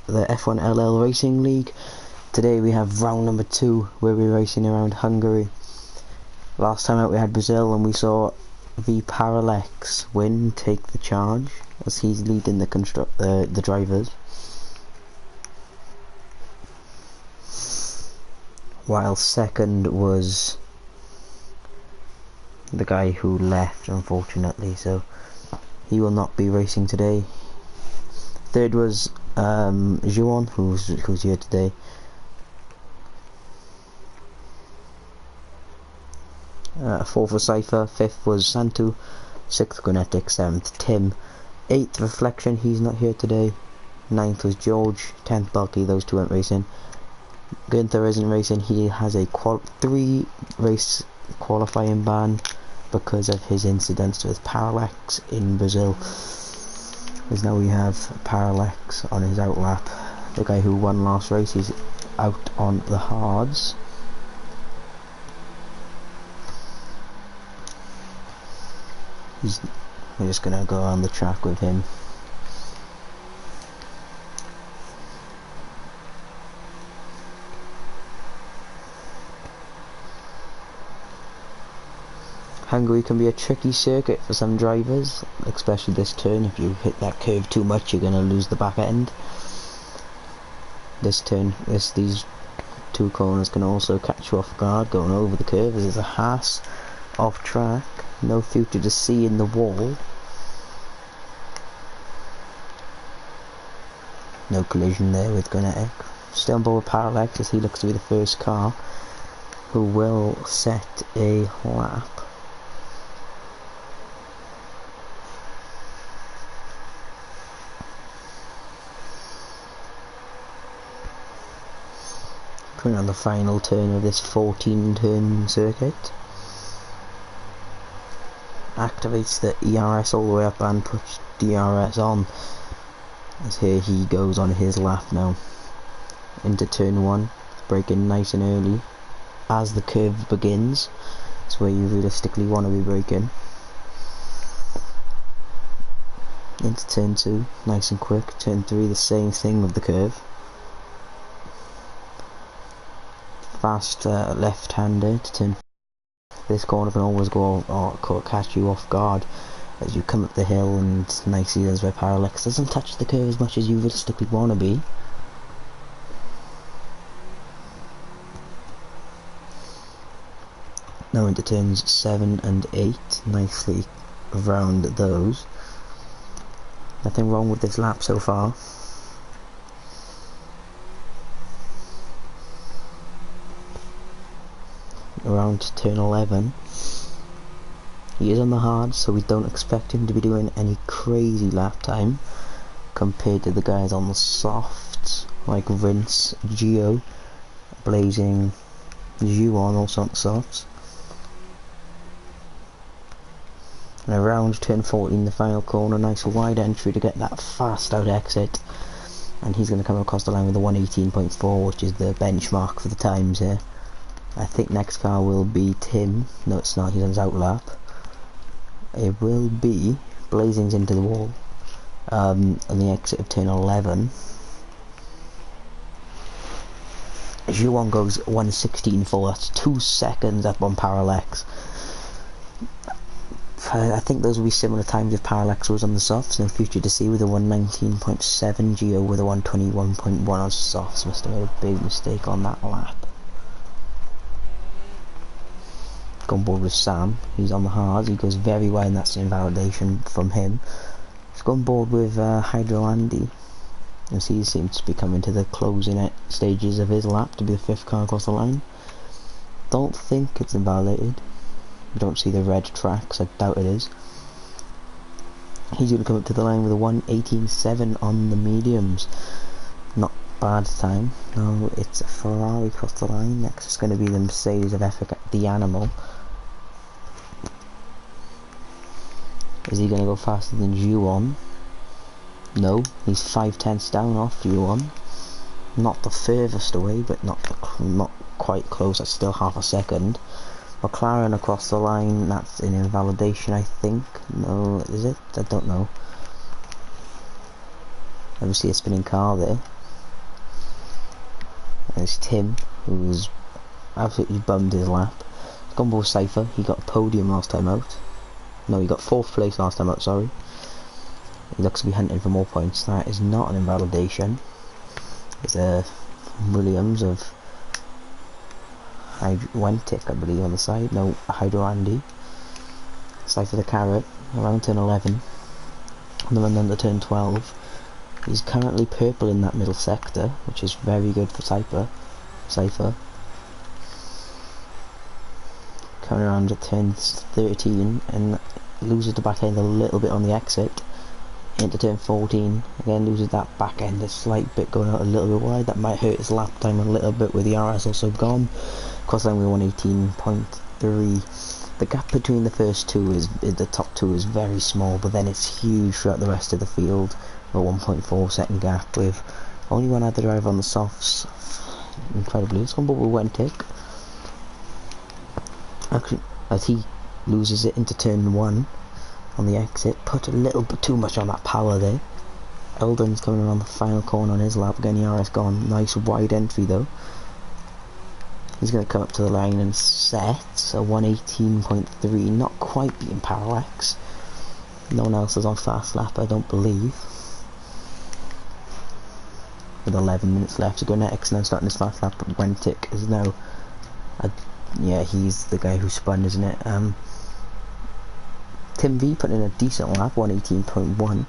the F1LL Racing League. Today we have round number 2 where we're racing around Hungary. Last time out we had Brazil and we saw F1LL win, take the charge as he's leading the drivers, while second was the guy who left, unfortunately, so he will not be racing today. Third was Juan, who's here today. Fourth was Cypher, fifth was Santu, sixth Gonetic, seventh Tim, eighth Reflection, he's not here today, ninth was George, 10th Bulky, those two weren't racing. Gunther isn't racing, he has a 3 race qualifying ban because of his incidents with Parallax in Brazil. Because now we have Parallax on his outlap. The guy who won last race is out on the hards. We're just gonna go around the track with him. Hungary can be a tricky circuit for some drivers, especially this turn. If you hit that curve too much, you're gonna lose the back end. This turn, these 2 corners can also catch you off guard going over the curve, as there's a Haas off track. No future to see in the wall. No collision there with Gonetic. Still on board with Parallax as he looks to be the first car who will set a lap. Coming on the final turn of this 14-turn circuit. Activates the ERS all the way up and puts DRS on, as here he goes on his lap now into turn 1, braking nice and early as the curve begins. It's where you realistically want to be braking. Into turn 2, nice and quick. Turn 3, the same thing with the curve. Fast left-hander to turn. This corner can always go or catch you off guard as you come up the hill, and nicely as where Parallax doesn't touch the curve as much as you realistically want to be. Now into turns 7 and 8, nicely around those. Nothing wrong with this lap so far. Around turn 11, he is on the hard, so we don't expect him to be doing any crazy lap time compared to the guys on the softs like Rince, Geo, Blazing, Juan, also on the softs. And around turn 14, the final corner, nice wide entry to get that fast out exit, and he's going to come across the line with a 1:18.4, which is the benchmark for the times here. I think next car will be Tim. No, it's not, he's on his outlap. It will be Blazing's into the wall on the exit of turn 11. Juan goes 1:16.4, that's 2 seconds up on Parallax. I think those will be similar times if Parallax was on the softs. No future to see with a 1:19.7, Geo with a 1:21.1 on softs. Must have made a big mistake on that lap. Go on board with Sam, he's on the hards, he goes very well, and that's invalidation from him. Let's go on board with Hydro Andy, as he seems to be coming to the closing stages of his lap to be the 5th car across the line. Don't think it's invalidated. You don't see the red tracks, I doubt it is. He's going to come up to the line with a 1:18.7 on the mediums. Not bad time. No, it's a Ferrari across the line. Next is going to be the Mercedes of Africa, the Animal. Is he going to go faster than Juan? No, he's 5/10 down off Juan. Not the furthest away, but not quite close. That's still half a second. McLaren across the line. That's an invalidation, I think. No, is it? I don't know. Obviously a spinning car there. There's Tim, who's absolutely bummed his lap. Gumball Cypher, he got a podium last time out. No, he got 4th place last time out, sorry. He looks to be hunting for more points. That is not an invalidation. There's Williams of Wentic, I believe, on the side. No, Hydro Andy. Cypher the Carrot, around turn 11. And then under turn 12. He's currently purple in that middle sector, which is very good for Cypher. Coming around at turn 13 and loses the back end a little bit on the exit. Into turn 14, again loses that back end a slight bit, going out a little bit wide. That might hurt his lap time a little bit with the RS also gone. Cross line with 118.3. The gap between the first two the top two is very small, but then it's huge throughout the rest of the field. A 1.4 second gap with only one other driver on the softs. Incredibly, it's gone with Wentic. Actually, as he loses it into turn 1 on the exit, put a little bit too much on that power there. Eldon's coming around the final corner on his lap, getting the RS gone. Nice wide entry though. He's going to come up to the line and set a 118.3, not quite beating Parallax. No one else is on fast lap, I don't believe. With 11 minutes left to go next, now starting his fast lap. Wentic is now, yeah, he's the guy who spun, isn't it? Tim V put in a decent lap, 118.1.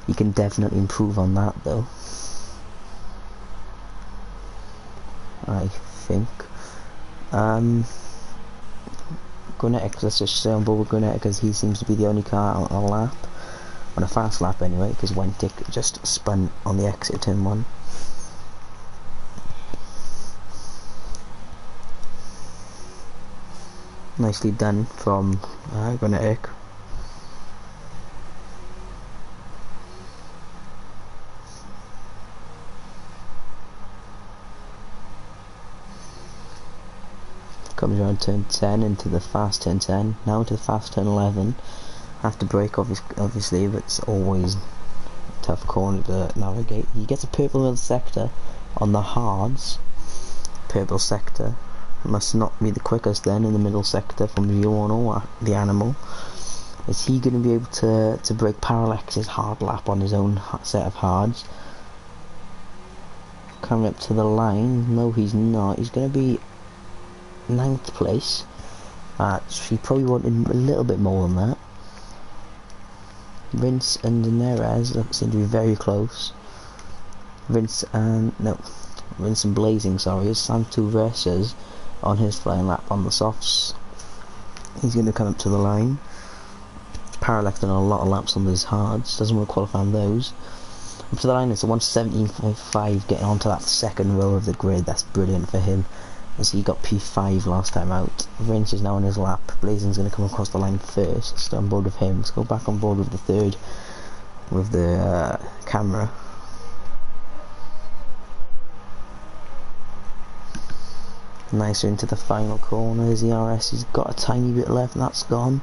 He can definitely improve on that though, I think. Gonetic, let's just stay on board with Gonetic because he seems to be the only car on a lap, on a fast lap anyway, because Wentic just spun on the exit of turn 1. Nicely done from Gonetic. Comes around turn 10 into the fast turn 10, now into the fast turn 11. Have to brake obviously, but it's always a tough corner to navigate. He gets a purple middle sector on the hards. Purple sector must not be the quickest then in the middle sector from Bjorn or the animal. Is he going to be able to break Parallax's hard lap on his own set of hards? Coming up to the line, no he's not. He's going to be 9th place. She probably wanted a little bit more than that. Vince and Neres seem to be very close. Vince and Blazing, sorry, is Santu Versus on his flying lap on the softs. He's going to come up to the line. Parallax done a lot of laps on those hards, doesn't want to qualify on those. Up to the line, it's a 117.5, getting onto that second row of the grid. That's brilliant for him, as he got P5 last time out. Vince is now on his lap. Blazing's going to come across the line first. Stay on board with him. Let's go back on board with the third, with the camera. Nicer into the final corner. There's the RS. He's got a tiny bit left, and that's gone.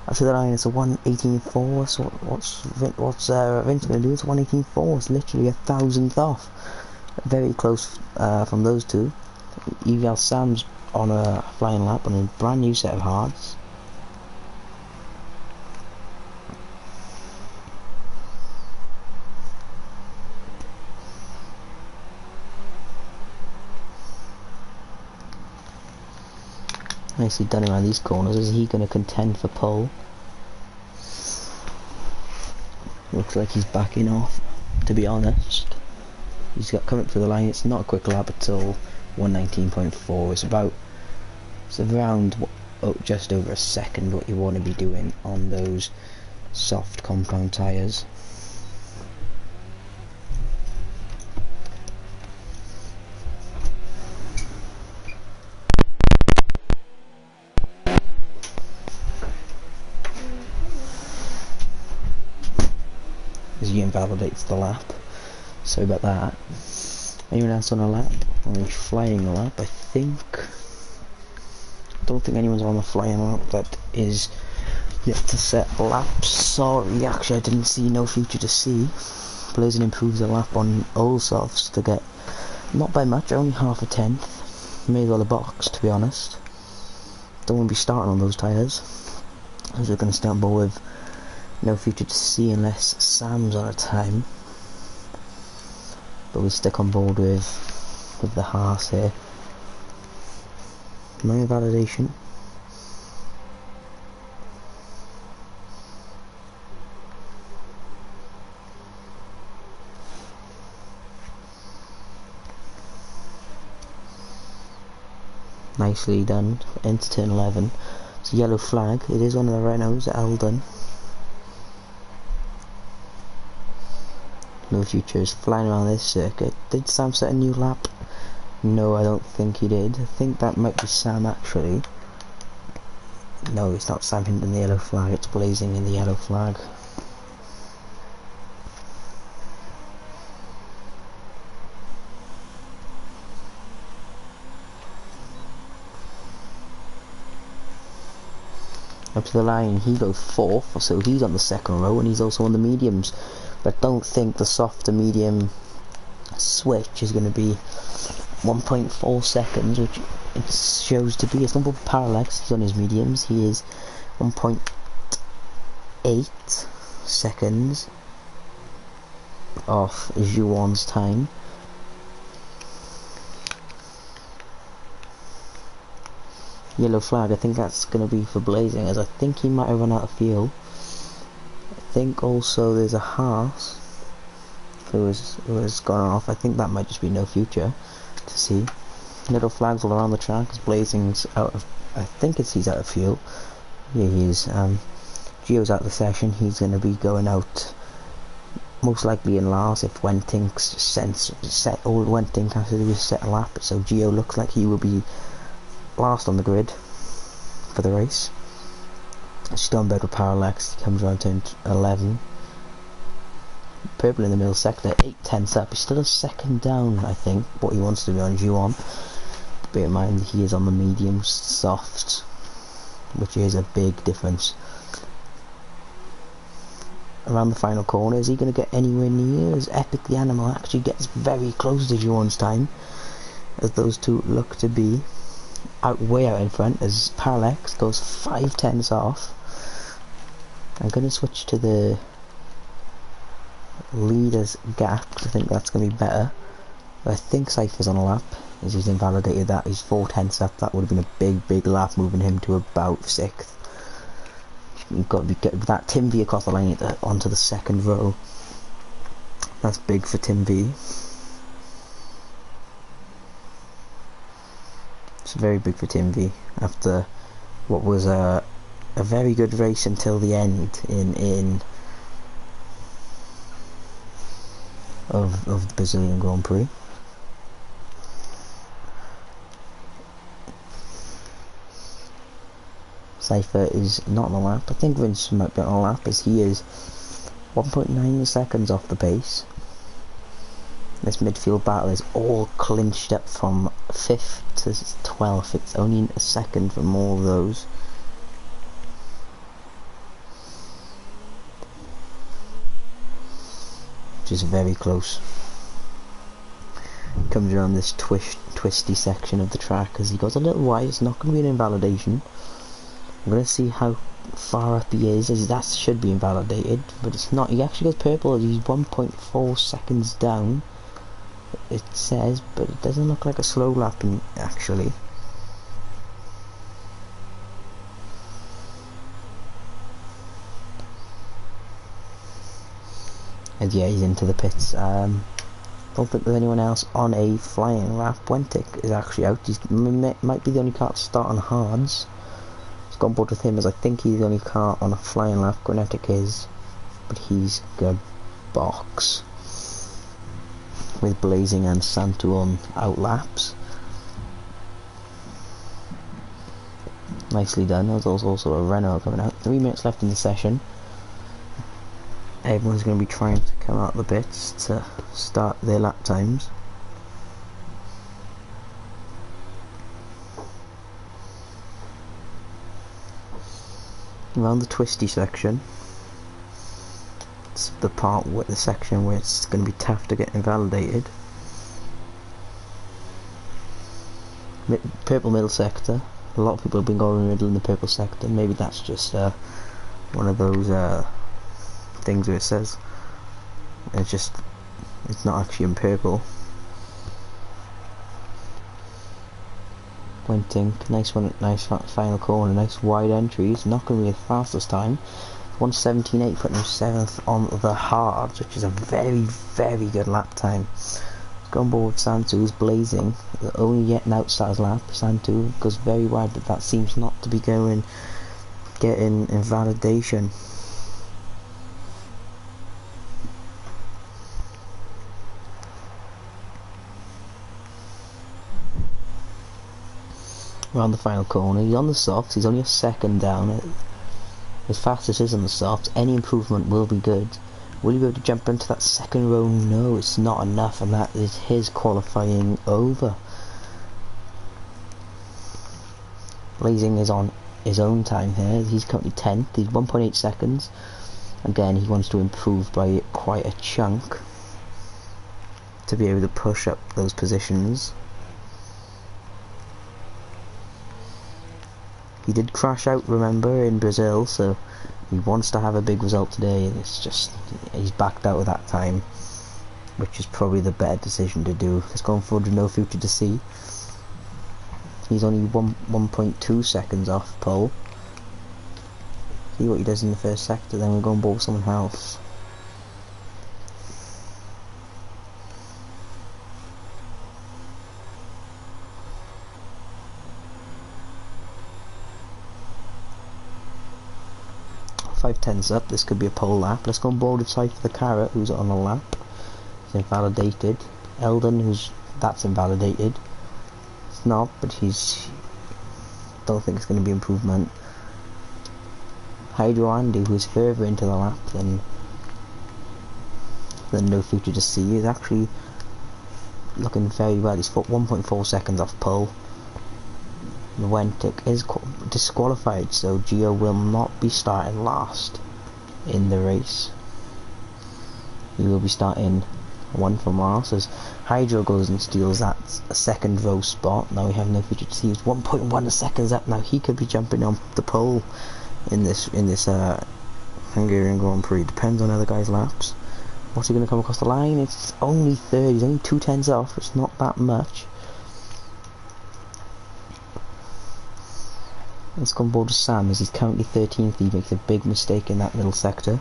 After the line, it's a 118.4. So what's Vince going to do? It's 118.4. It's literally a 1,000th off. Very close from those two. Eval Sam's on a flying lap on a brand new set of hards. Nicely done around these corners. Is he going to contend for pole? Looks like he's backing off, to be honest. He's got coming up for the line. It's not a quick lap at all. 119.4. It's around just over a second what you want to be doing on those soft compound tyres. As he invalidates the lap. Sorry about that. Anyone else on a lap? Only flying a lap, I think. Don't think anyone's on a flying lap that is yet to set laps. Sorry, actually I didn't see no future to see. Blazing improves the lap on all softs to get Not by much, only half a tenth. May as well a box, to be honest. Don't want to be starting on those tyres, as we're going to start board with no future to see unless Sam's on a time. But we stick on board with the Haas here. No invalidation. Nicely done. Enter turn 11. It's a yellow flag. It is one of the Renaults, Eldon. No future is flying around this circuit. Did Sam set a new lap? No, I don't think he did. I think that might be Sam actually. No, it's not Sam in the yellow flag, it's blazing in the yellow flag. Up to the line, he goes 4th, so he's on the second row, and he's also on the mediums. But I don't think the soft to medium switch is going to be 1.4 seconds, which it shows to be. It's not parallax, he's on his mediums. He is 1.8 seconds off Juwan's time. Yellow flag, I think that's going to be for blazing, as I think he might have run out of fuel. I think also there's a Haas who has gone off. I think that might just be no future to see. Little flags all around the track as blazing's out of, I think he's out of fuel. Yeah, he is. Gio's out of the session. He's going to be going out most likely in last if Wentink has to do is set a lap. So Gio looks like he will be last on the grid for the race. Still on bed with Parallax. He comes around turn 11. Purple in the middle sector, 8 tenths up. He's still a second down, I think, what he wants to be on Juwan. Bear in mind he is on the medium soft, which is a big difference. Around the final corner, is he going to get anywhere near as Epic the Animal actually gets very close to Juwan's time, as those two look to be way out in front, as Parallax goes 5 tenths off. I'm going to switch to the leaders gap, I think that's going to be better. But I think Cypher's on a lap, as he's invalidated that. He's 4 tenths up. That would have been a big lap, moving him to about 6th. You've got to get that Tim V across the line onto the second row. That's big for Tim V. It's very big for Tim V after what was a very good race until the end of the Brazilian Grand Prix. Cypher is not on a lap. I think Vince might be on a lap, as he is 1.9 seconds off the pace. This midfield battle is all clinched up from 5th to 12th. It's only a second from all of those. Which is very close. Comes around this twisty section of the track as he goes a little wide. It's not going to be an invalidation. I'm going to see how far up he is, as that should be invalidated, but it's not. He actually goes purple as he's 1.4 seconds down, it says, but it doesn't look like a slow lapping actually. And yeah, he's into the pits. Don't think there's anyone else on a flying lap. Wentic is actually out. He might be the only car to start on hards. It's gone board with him, as I think he's the only car on a flying lap. Grenetic is, but he's gonna box with Blazing and Santu on out laps. Nicely done. There's also a Renault coming out. 3 minutes left in the session. Everyone's going to be trying to come out the bits to start their lap times. Around the twisty section, it's the part where the section where it's going to be tough to get invalidated. purple middle sector. A lot of people have been going middle in the purple sector. Maybe that's just one of those things where it says it's not actually in purple. Wenting, nice one, nice final corner, nice wide entry. It's not going to be the fastest time. 1:17.8, putting him 7th on the hards, which is a very, very good lap time. Going board with Santu, who's blazing, only getting outside lap. Santu goes very wide, but that seems not to be getting invalidation. Around the final corner, he's on the softs, he's only a second down. As fast as it is on the softs, any improvement will be good. Will he be able to jump into that second row? No, it's not enough, and that is his qualifying over. Blazing is on his own time here. He's currently 10th, he's 1.8 seconds. Again, he wants to improve by quite a chunk to be able to push up those positions. He did crash out, remember, in Brazil, so he wants to have a big result today. It's just, he's backed out of that time, which is probably the better decision to do. He's going forward with no future to see. He's only 1.2 seconds off pole. See what he does in the first sector, then we'll go and ball someone else. Five tenths up, this could be a pole lap. Let's go on board with Cypher the Carrot, who's on a lap. He's invalidated. Eldon, that's invalidated. It's not, but don't think it's going to be improvement. Hydro Andy, who's further into the lap than no future to see, is actually looking very well. He's 1.4 seconds off pole. Wentic is disqualified, so Gio will not be starting last in the race. He will be starting one from last as Hydro goes and steals that second row spot. Now we have no future to see. He's 1.1 seconds up. Now he could be jumping on the pole in this Hungarian Grand Prix. Depends on other guys' laps. What's he going to come across the line? It's only third. He's only 2 tenths off. It's not that much. Let's go on board with Sam as he's currently 13th. He makes a big mistake in that middle sector.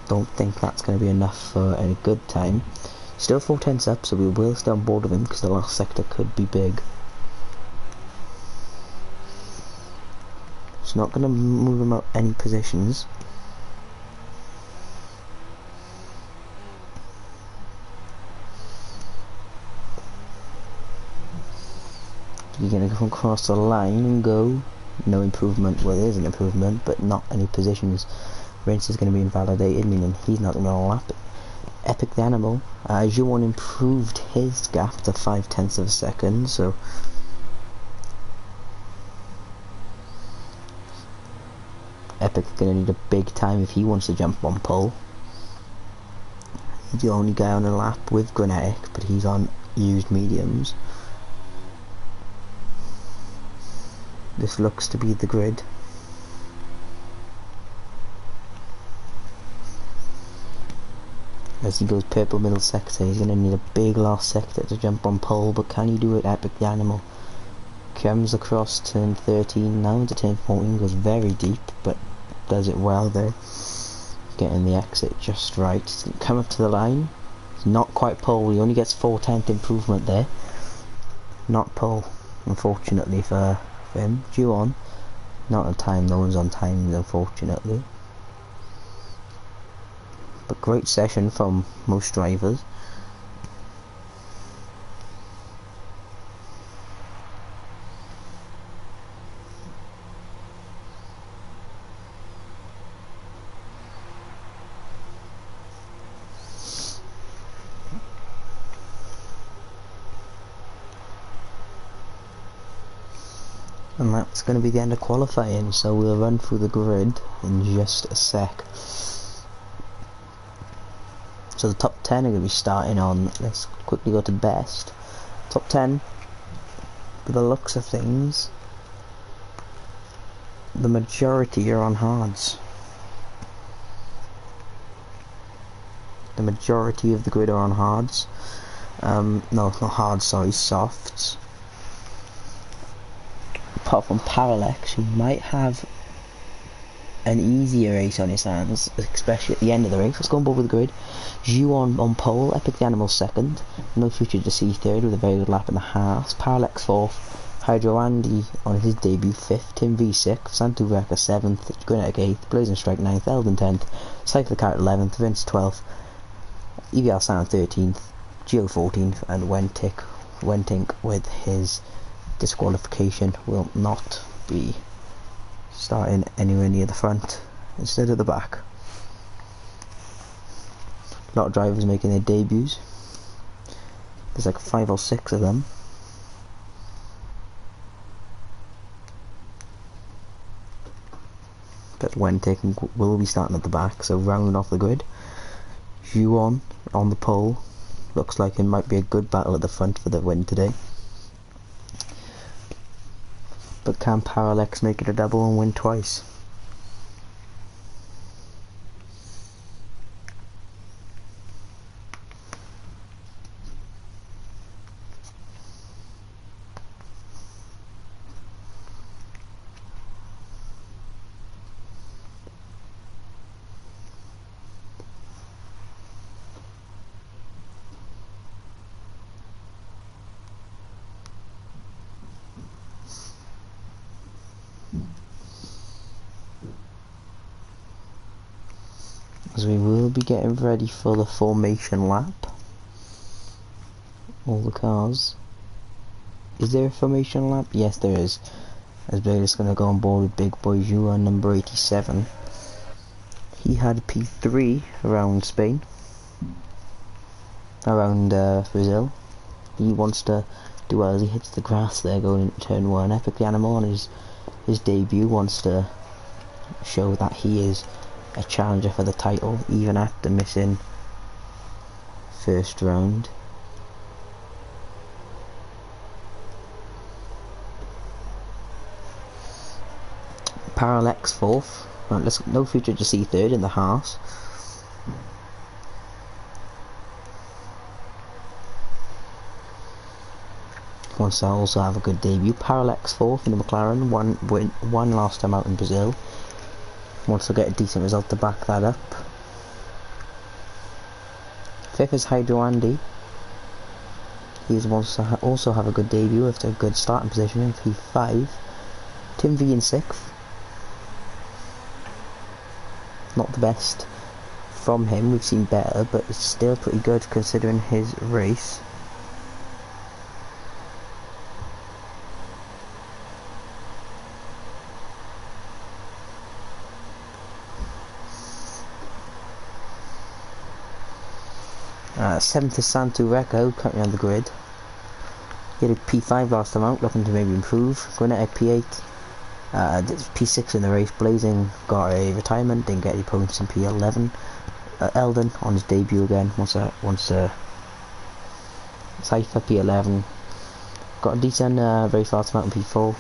Don't think that's going to be enough for a good time. Still 4 tenths up, so we will stay on board with him because the last sector could be big. It's not going to move him up any positions. You're going to come across the line and go. No improvement. Well, there is an improvement, but not any positions. Rince is going to be invalidated, meaning he's not going to lap it. Epic the Animal. Juwon improved his gap to 5 tenths of a second, so Epic's going to need a big time if he wants to jump on pole. He's the only guy on a lap with Grenetic, but he's on used mediums. This looks to be the grid. As he goes purple middle sector, he's going to need a big last sector to jump on pole, but can he do it? Epic the Animal comes across turn 13, now into turn 14, goes very deep, but does it well there. Getting the exit just right. He's going to come up to the line. It's not quite pole, he only gets 4/10 improvement there. Not pole, unfortunately for him. Due on. Not on time, no one's on time, unfortunately. But great session from most drivers. And that's going to be the end of qualifying, so we'll run through the grid in just a sec. So So the top 10 are going to be starting on, let's quickly go to best. Top 10, by the looks of things, the majority are on hards. The majority of the grid are on hards. No, not hards, sorry, softs. Apart from Parallax, who might have an easier race on his hands, especially at the end of the race. Let's go on board with the grid. Juon on pole, Epic the Animal second, No Future to see third with a very good lap and a half. Parallax fourth, Hydro Andy on his debut fifth, Tim V sixth, Santu Wrecker seventh, Gwinnett eighth, Blazing Strike ninth, Eldon 10th, Cycle the Cat 11th, Vince 12th, EVR Sound 13th, Geo 14th, and Wentink with his disqualification will not be starting anywhere near the front, instead of the back. A lot of drivers making their debuts. There's like 5 or 6 of them. But Wentink will be starting at the back, so rounding off the grid. Juon on the pole. Looks like it might be a good battle at the front for the win today. But can Parallax make it a double and win twice? As we will be getting ready for the formation lap. All the cars. Is there a formation lap? Yes, there is. As Blair's going to go on board with Big Boy Juan number 87. He had P3 around Spain. Around Brazil. He wants to do well as he hits the grass there going into turn 1. Epic the Animal on his debut wants to show that he is a challenger for the title, even after missing first round. Parallax fourth. Right, No Future to see third in the Haas. Wants to also have a good debut. Parallax fourth in the McLaren. One last time out in Brazil. Wants to get a decent result to back that up. Fifth is Hydro Andy. He wants to also have a good debut after a good starting position in P5. Tim V in sixth. Not the best from him, we've seen better, but it's still pretty good considering his race. Seventh is Santu Recco, currently on the grid. He had a P5 last time out, looking to maybe improve. Gwinnett P8. P6 in the race. Blazing got a retirement, didn't get any points in P11. Eldon on his debut again, wants to Cypher P11. Got a decent race last time out in P4.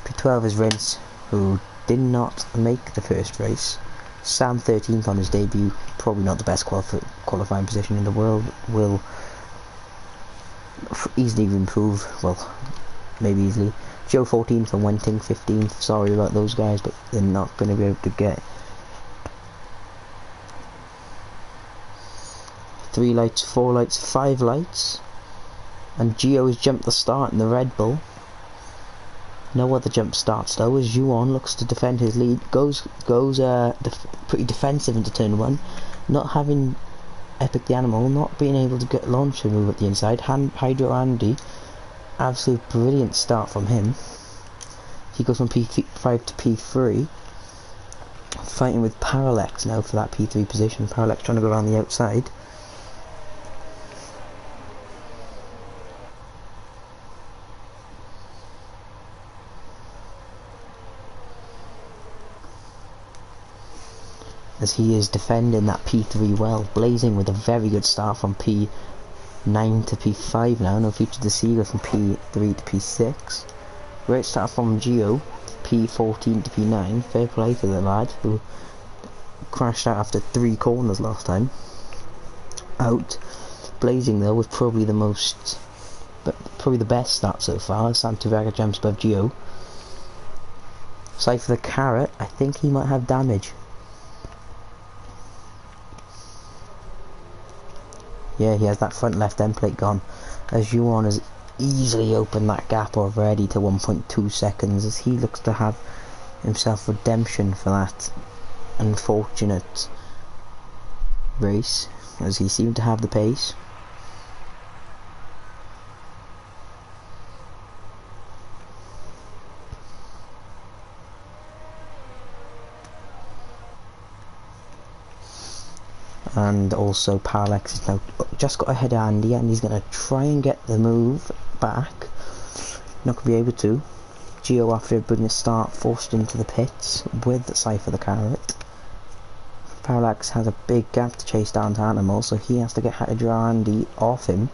P12 is Rince, who did not make the first race. Sam 13th on his debut, probably not the best qualifying position in the world, will easily improve, well, maybe easily. Joe 14th and Wentink 15th, sorry about those guys, but they're not going to be able to get 3 lights, 4 lights, 5 lights, and Gio has jumped the start in the Red Bull. No other jump starts though, as Juan looks to defend his lead, goes pretty defensive into turn 1, not having Epic the Animal, not being able to get launch and move at the inside. Hydro Andy, absolute brilliant start from him. He goes from P5 to P3, fighting with Parallax now for that P3 position. Parallax trying to go around the outside. as he is defending that P3 well. Blazing with a very good start from P9 to P5 now. No future to see, goes from P3 to P6. Great start from Gio, P14 to P9. Fair play for the lad who crashed out after 3 corners last time. Out. Blazing though was probably the most, but probably the best start so far. Santiago jumps above Gio. Side for the Carrot, I think he might have damage. Yeah, he has that front left end plate gone. As Yuan has easily opened that gap already to 1.2 seconds, as he looks to have himself redemption for that unfortunate race, as he seemed to have the pace. And also Parallax has now just got ahead of Andy, and he's going to try and get the move back. Not going to be able to. Gio, after a brilliant start, forced into the pits with Cypher the Carrot. Parallax has a big gap to chase down to Animal, so he has to get Hydra Andy off him.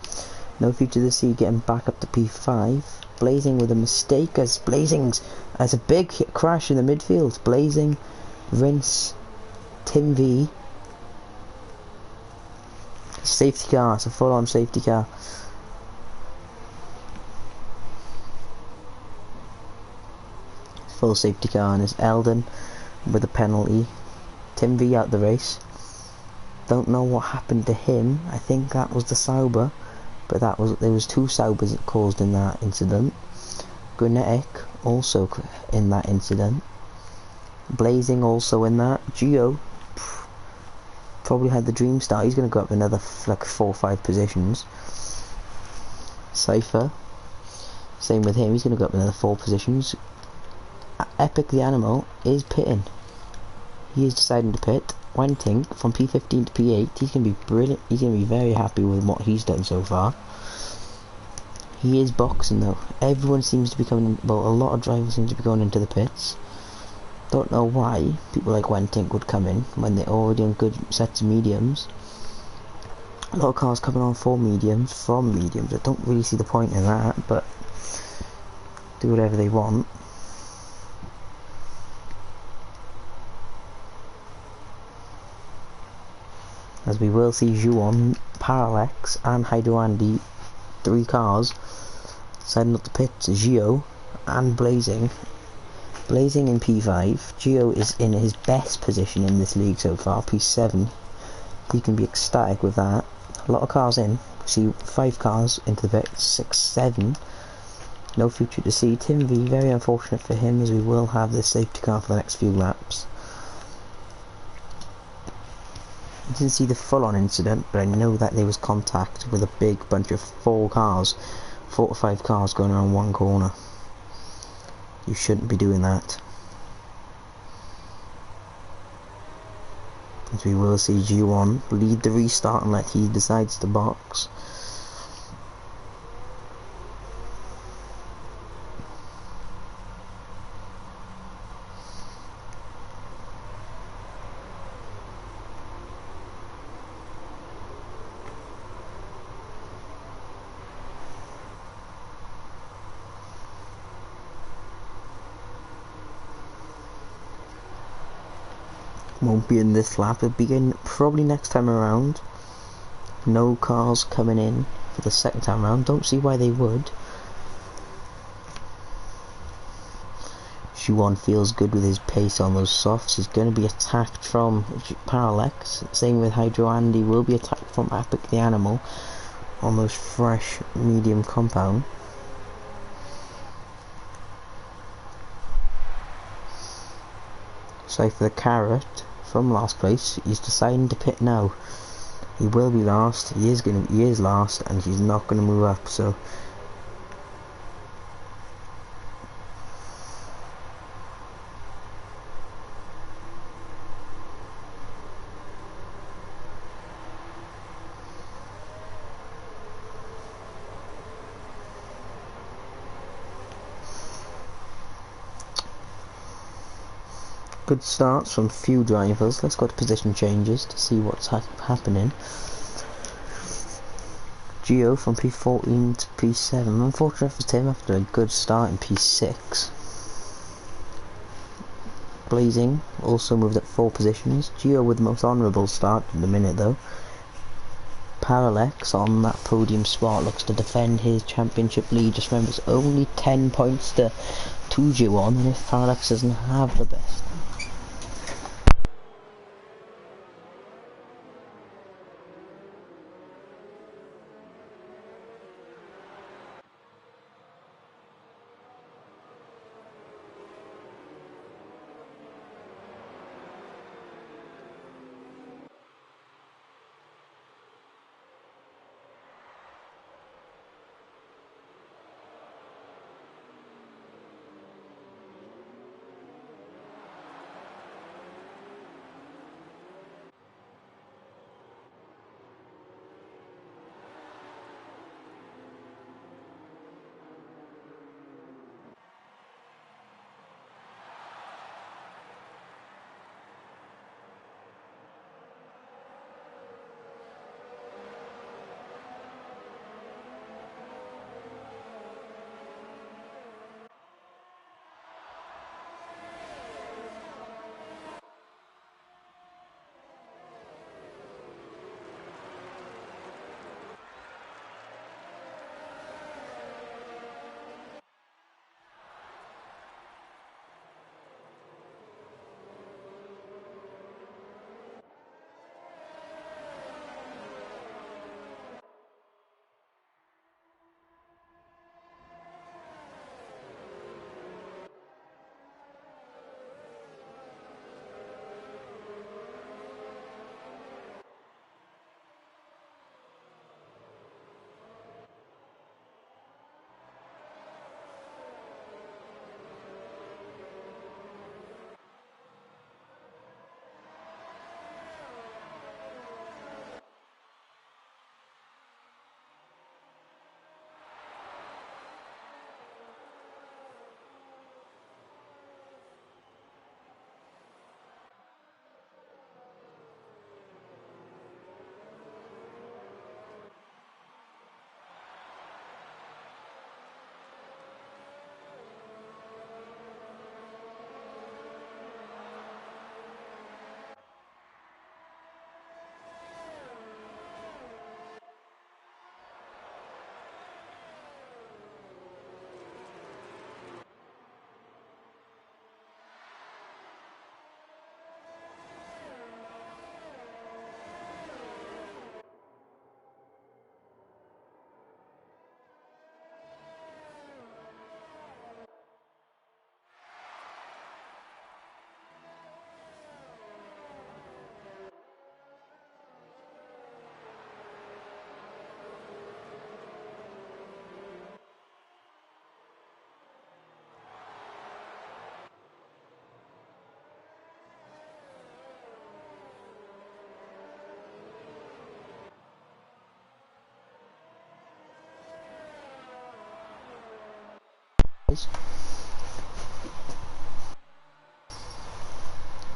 No future to see, getting back up to P5. Blazing with a mistake, as Blazing's has a big crash in the midfield. Blazing, Rinse, Tim V. Safety car, it's a full-on safety car. Full safety car, and it's Eldon with a penalty. Tim V out the race. Don't know what happened to him. I think that was the Sauber, but there was 2 Saubers caused in that incident. Grenetic also in that incident. Blazing also in that. Gio probably had the dream start. He's going to go up another like 4 or 5 positions. Cypher, same with him, he's going to go up another 4 positions. Epic the Animal is pitting. He is deciding to pit. Wenting from P15 to P8. He's going to be brilliant. He's going to be very happy with what he's done so far. He is boxing though. Everyone seems to be coming in, well, a lot of drivers seem to be going into the pits. Don't know why people like Wenting would come in when they're already on good sets of mediums. A lot of cars coming on for mediums, from mediums. I don't really see the point in that, but do whatever they want. As we will see Juon, Parallax and Hydro Andy, 3 cars setting up the pits. Gio and Blazing. Blazing in P5. Gio is in his best position in this league so far, P7. He can be ecstatic with that. A lot of cars in. We see 5 cars into the pit, 6, 7. No future to see. Tim V, very unfortunate for him, as we will have this safety car for the next few laps. I didn't see the full-on incident, but I know that there was contact with a big bunch of 4 cars, 4 to 5 cars going around one corner. You shouldn't be doing that. As we will see G1 lead the restart unless he decides to box. Won't be in this lap, it'll begin probably next time around. No cars coming in for the second time around, don't see why they would. Juan feels good with his pace on those softs. He's going to be attacked from Parallax. Same with Hydro Andy, will be attacked from Epic the Animal on those fresh medium compound. So for the Carrot from last place, he's deciding to pit now. He will be last. He is last, and he's not going to move up. So Good starts from few drivers. Let's go to position changes to see what's happening. Gio from P14 to P7. Unfortunate for Tim after a good start in P6. Blazing also moved up 4 positions. Gio with the most honourable start in the minute though. Parallax on that podium spot looks to defend his championship lead. Just remember it's only 10 points to Gio, and if Parallax doesn't have the best.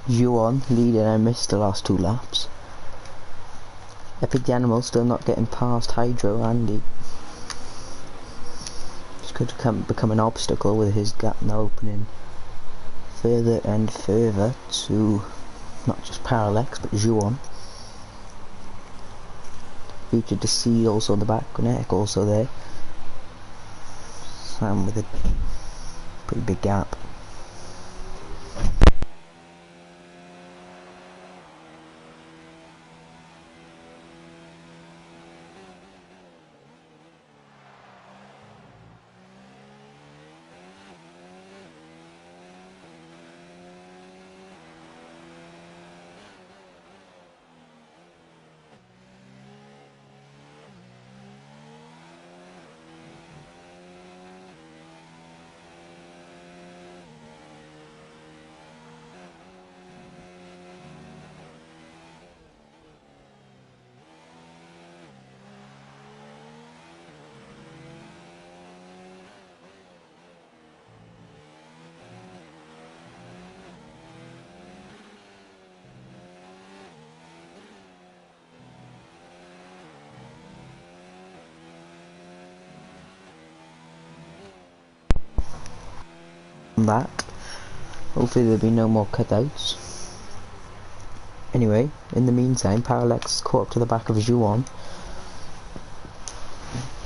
Juan leading and missed the last 2 laps. Epic the Animal still not getting past Hydro Andy. This could become an obstacle with his gap now opening further and further to not just Parallax but Juan. Featured to see also on the back, Neck also there. Sam with a pretty big gap. from that. Hopefully there'll be no more cutouts. Anyway, in the meantime, Parallax caught up to the back of Juon.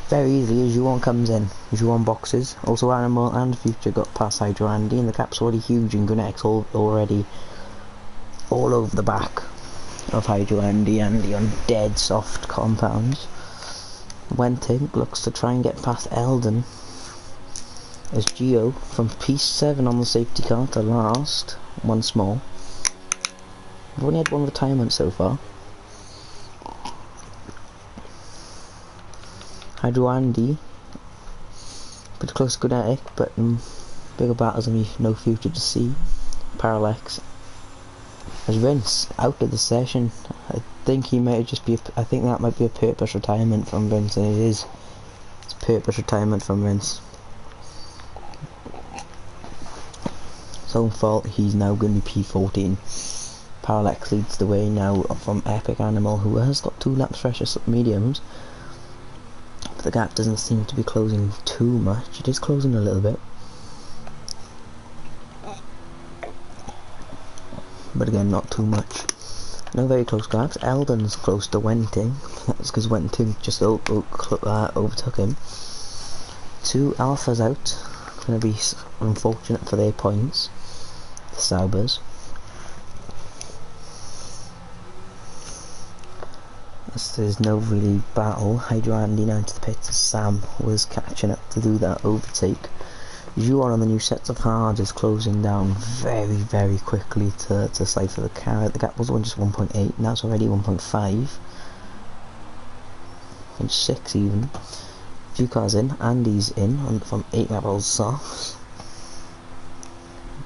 Very easily as Juon comes in. Juon boxes. Also Animal and Future got past Hydro Andy, and the gap's already huge in Gunex already all over the back of Hydro Andy on dead soft compounds. Wentink looks to try and get past Eldon as Geo from P7 on the safety car to last, once more. We've only had one retirement so far. Hydro Andy, pretty close to Gunetic, but bigger battles and no Future to see. Parallax as Vince out of the session. I think he might just be. I think that might be a purpose retirement from Vince, and it is. It's purpose retirement from Vince. His own fault. He's now going to be P14. Parallax leads the way now from Epic Animal, who has got 2 laps fresher mediums. But the gap doesn't seem to be closing too much. It is closing a little bit. But again, not too much. No very close gaps. Eldon's close to Wentink. That's because Wentink just overtook him. 2 Alphas out. Going to be unfortunate for their points. The Saubers. As there's no really battle, Hydro Andy now into the pits as Sam was catching up to do that overtake. Juon on the new sets of hards is closing down very, very quickly to Cypher the Carrot. The gap was just 1.8, now it's already 1.5. And 6 even. Few cars in, Andy's in from 8 levels softs.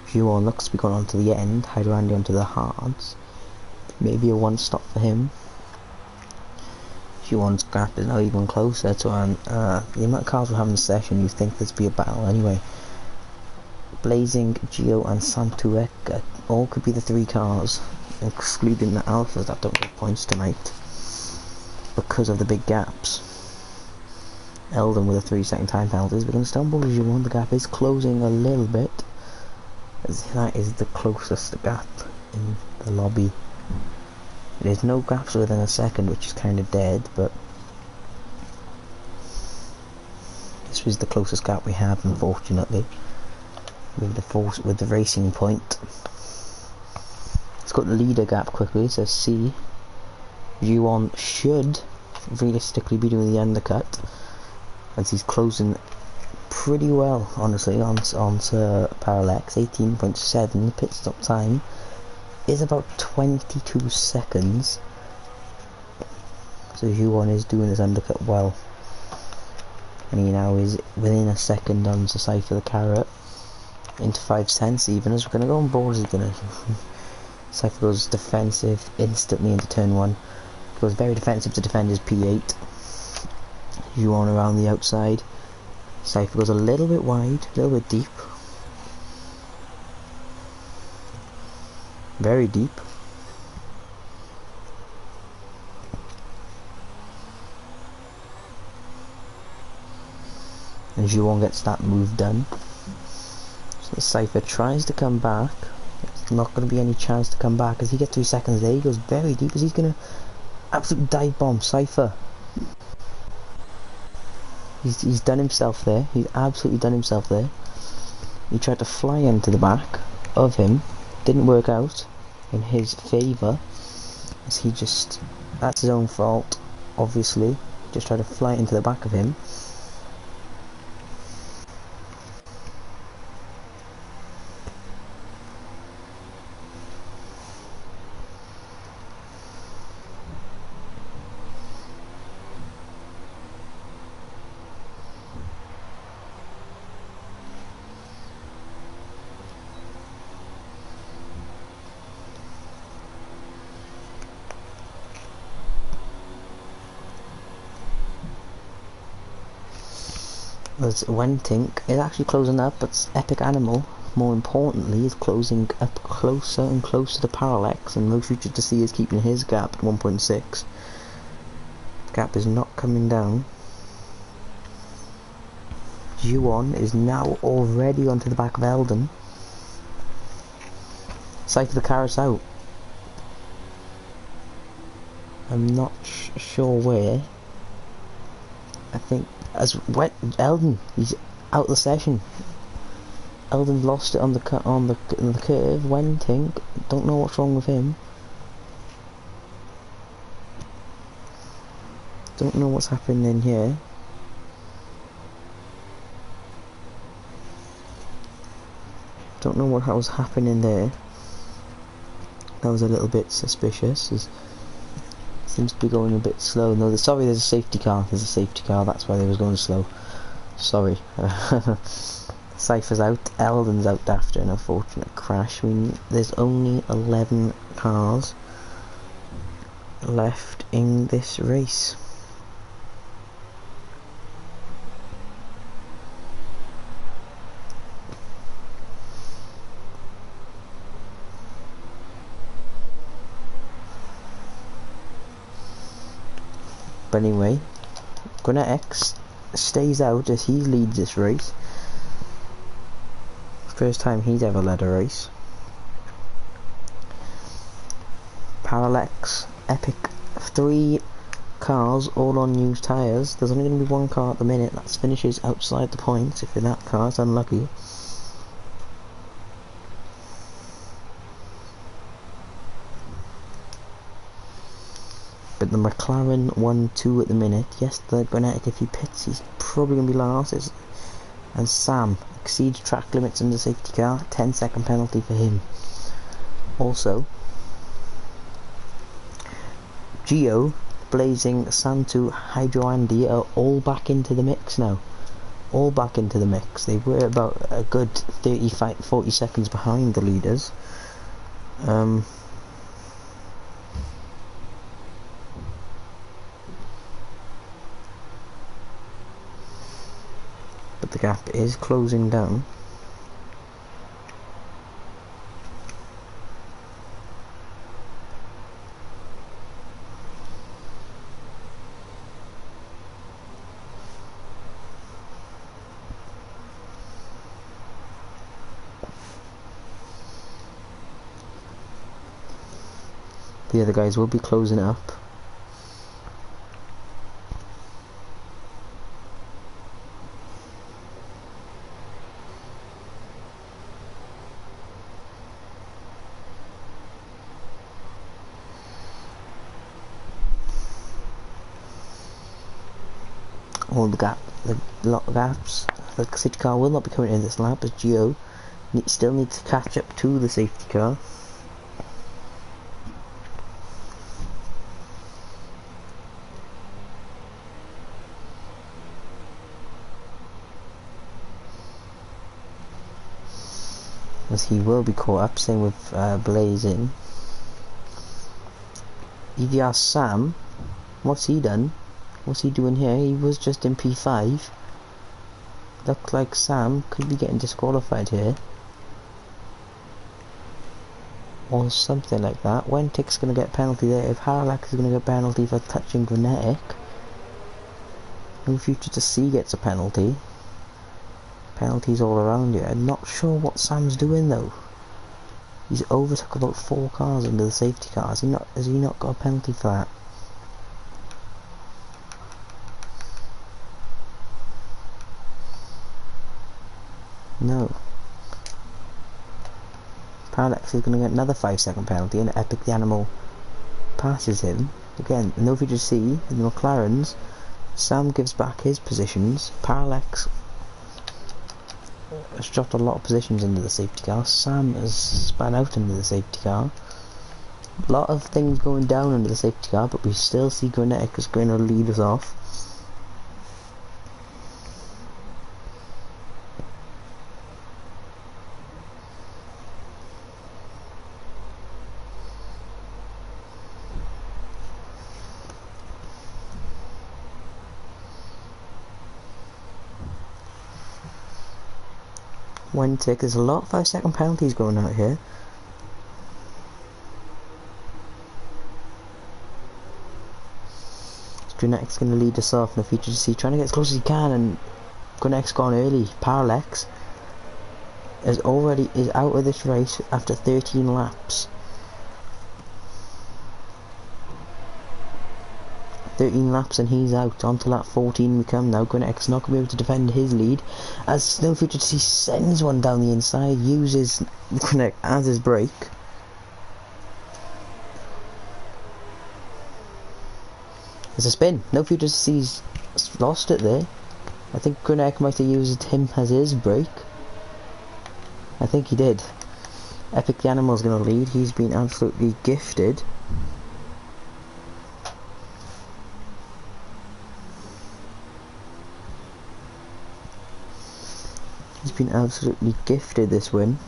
Juon looks to be going on to the end, Hydro Andy onto the hards. Maybe a 1 stop for him. Juon's gap is now even closer to the amount of cars we have in the session. You think there'd be a battle anyway. Blazing, Geo and Santuek all could be the 3 cars, excluding the Alphas that don't get points tonight because of the big gaps. Eldon with a 3-second time penalties, but on Stoneball Juon the gap is closing a little bit, as that is the closest gap in the lobby. There's no gaps within a second, which is kind of dead, but this was the closest gap we have, unfortunately, with the racing point. Let's got the leader gap quickly. So C, Juon should realistically be doing the undercut, as he's closing pretty well, honestly, onto Parallax. 18.7. The pit stop time is about 22 seconds. So Juon is doing his undercut well, and he now is within a second on to Cypher the Carrot, into 5 cents even, as we're going to go on board. He's going to Cypher goes defensive instantly into turn 1, goes very defensive to defend his P8. Juon around the outside. Cypher goes a little bit wide, a little bit deep, very deep. And Juon gets that move done. So the Cypher tries to come back. It's not going to be any chance to come back as he gets 3 seconds there. He goes very deep as he's going to absolutely dive bomb Cypher. He's done himself there. He's absolutely done himself there. He tried to fly into the back of him. Didn't work out in his favour, as he just, that's his own fault, obviously. Just tried to fly into the back of him. As Wentink is actually closing up, but Epic Animal, more importantly, is closing up closer and closer to Parallax, and No Future to See is keeping his gap at 1.6. The gap is not coming down. G1 is now already onto the back of Eldon. Sight of the car's out. I'm not sure where. I think Eldon, he's out of the session. Eldon lost it on the curve. Wenting, don't know what's wrong with him. Don't know what's happening here. Don't know what was happening there. That was a little bit suspicious. It seems to be going a bit slow. No, sorry, there's a safety car. There's a safety car. That's why they was going slow. Sorry. Cypher's out. Eldon's out after an unfortunate crash. I mean, there's only 11 cars left in this race. But anyway, X stays out as he leads this race. First time he's ever led a race. Parallax, Epic, 3 cars all on used tyres. There's only going to be 1 car at the minute that finishes outside the points. If you're that car, it's unlucky. But the McLaren 1-2 at the minute. Yes, the Grenetic, if he pits, he's probably going to be last. And Sam exceeds track limits in the safety car. 10-second penalty for him. Also, Gio, Blazing, Santu, Hydro Andy are all back into the mix now. All back into the mix. They were about a good 40 seconds behind the leaders. But the gap is closing down. The other guys will be closing up. All the lot of gaps. The safety car will not be coming in this lap as Gio still needs to catch up to the safety car. As he will be caught up, same with Blazing. EVR Sam, what's he done? What's he doing here? He was just in P5. Looked like Sam could be getting disqualified here. Or something like that. Wentic's going to get a penalty there. If Haralax is going to get a penalty for touching Grenetic. In future to C gets a penalty. Penalties all around here. I'm not sure what Sam's doing though. He's overtook about 4 cars into the safety car. Has he not got a penalty for that? No. Parallax is going to get another 5-second penalty, and Epic the Animal passes him. Again, no feature C in the McLarens. Sam gives back his positions. Parallax has dropped a lot of positions into the safety car. Sam has span out into the safety car. A lot of things going down under the safety car, but we still see Grenetic is going to lead us off. Wentic, there's a lot of 5-second penalties going out here. Grenetic's going to lead us off in the feature to see, trying to get as close as he can, and Gunek's gone early. Parallax is out of this race after 13 laps. 13 laps and he's out. Onto lap 14 we come now. Gunek's not going to be able to defend his lead as Snow Future sends one down the inside, uses Gunek as his brake. There's a spin. No Future C's lost it there. I think Gunek might have used him as his brake. I think he did. Epic the Animal's going to lead. He's been absolutely gifted. He's been absolutely gifted this win.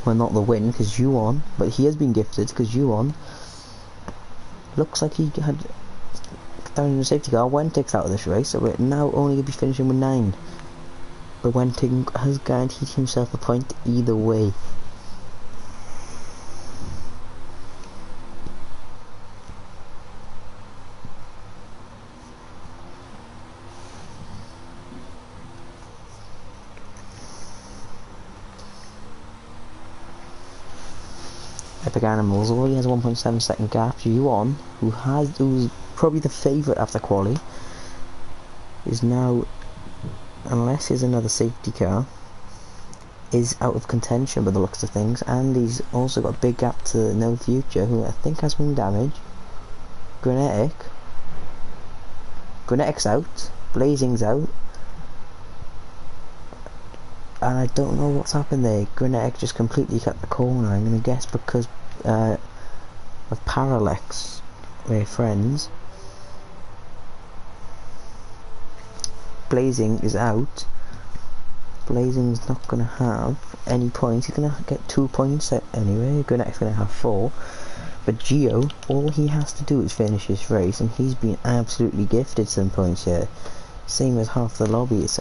Well, not the win, because you won, but he has been gifted, because you won. Looks like he had down in the safety car. Wentig's out of this race, so we're now only going to be finishing with 9. But Wentig has guaranteed himself a point either way. Epic Animals already has a 1.7 second gap. Yuan, who's probably the favourite after quali, is now, unless there's another safety car, is out of contention by the looks of things, and he's also got a big gap to No Future, who I think has wing damage. Grenetic's out, Blazing's out, and I don't know what's happened there. Grenetic just completely cut the corner. I'm going to guess because of Parallax, we're friends. Blazing is out. Blazing's not going to have any points. He's going to get 2 points anyway. Grenetic's going to have 4. But Geo, all he has to do is finish his race, and he's been absolutely gifted some points here. Same as half the lobby. It's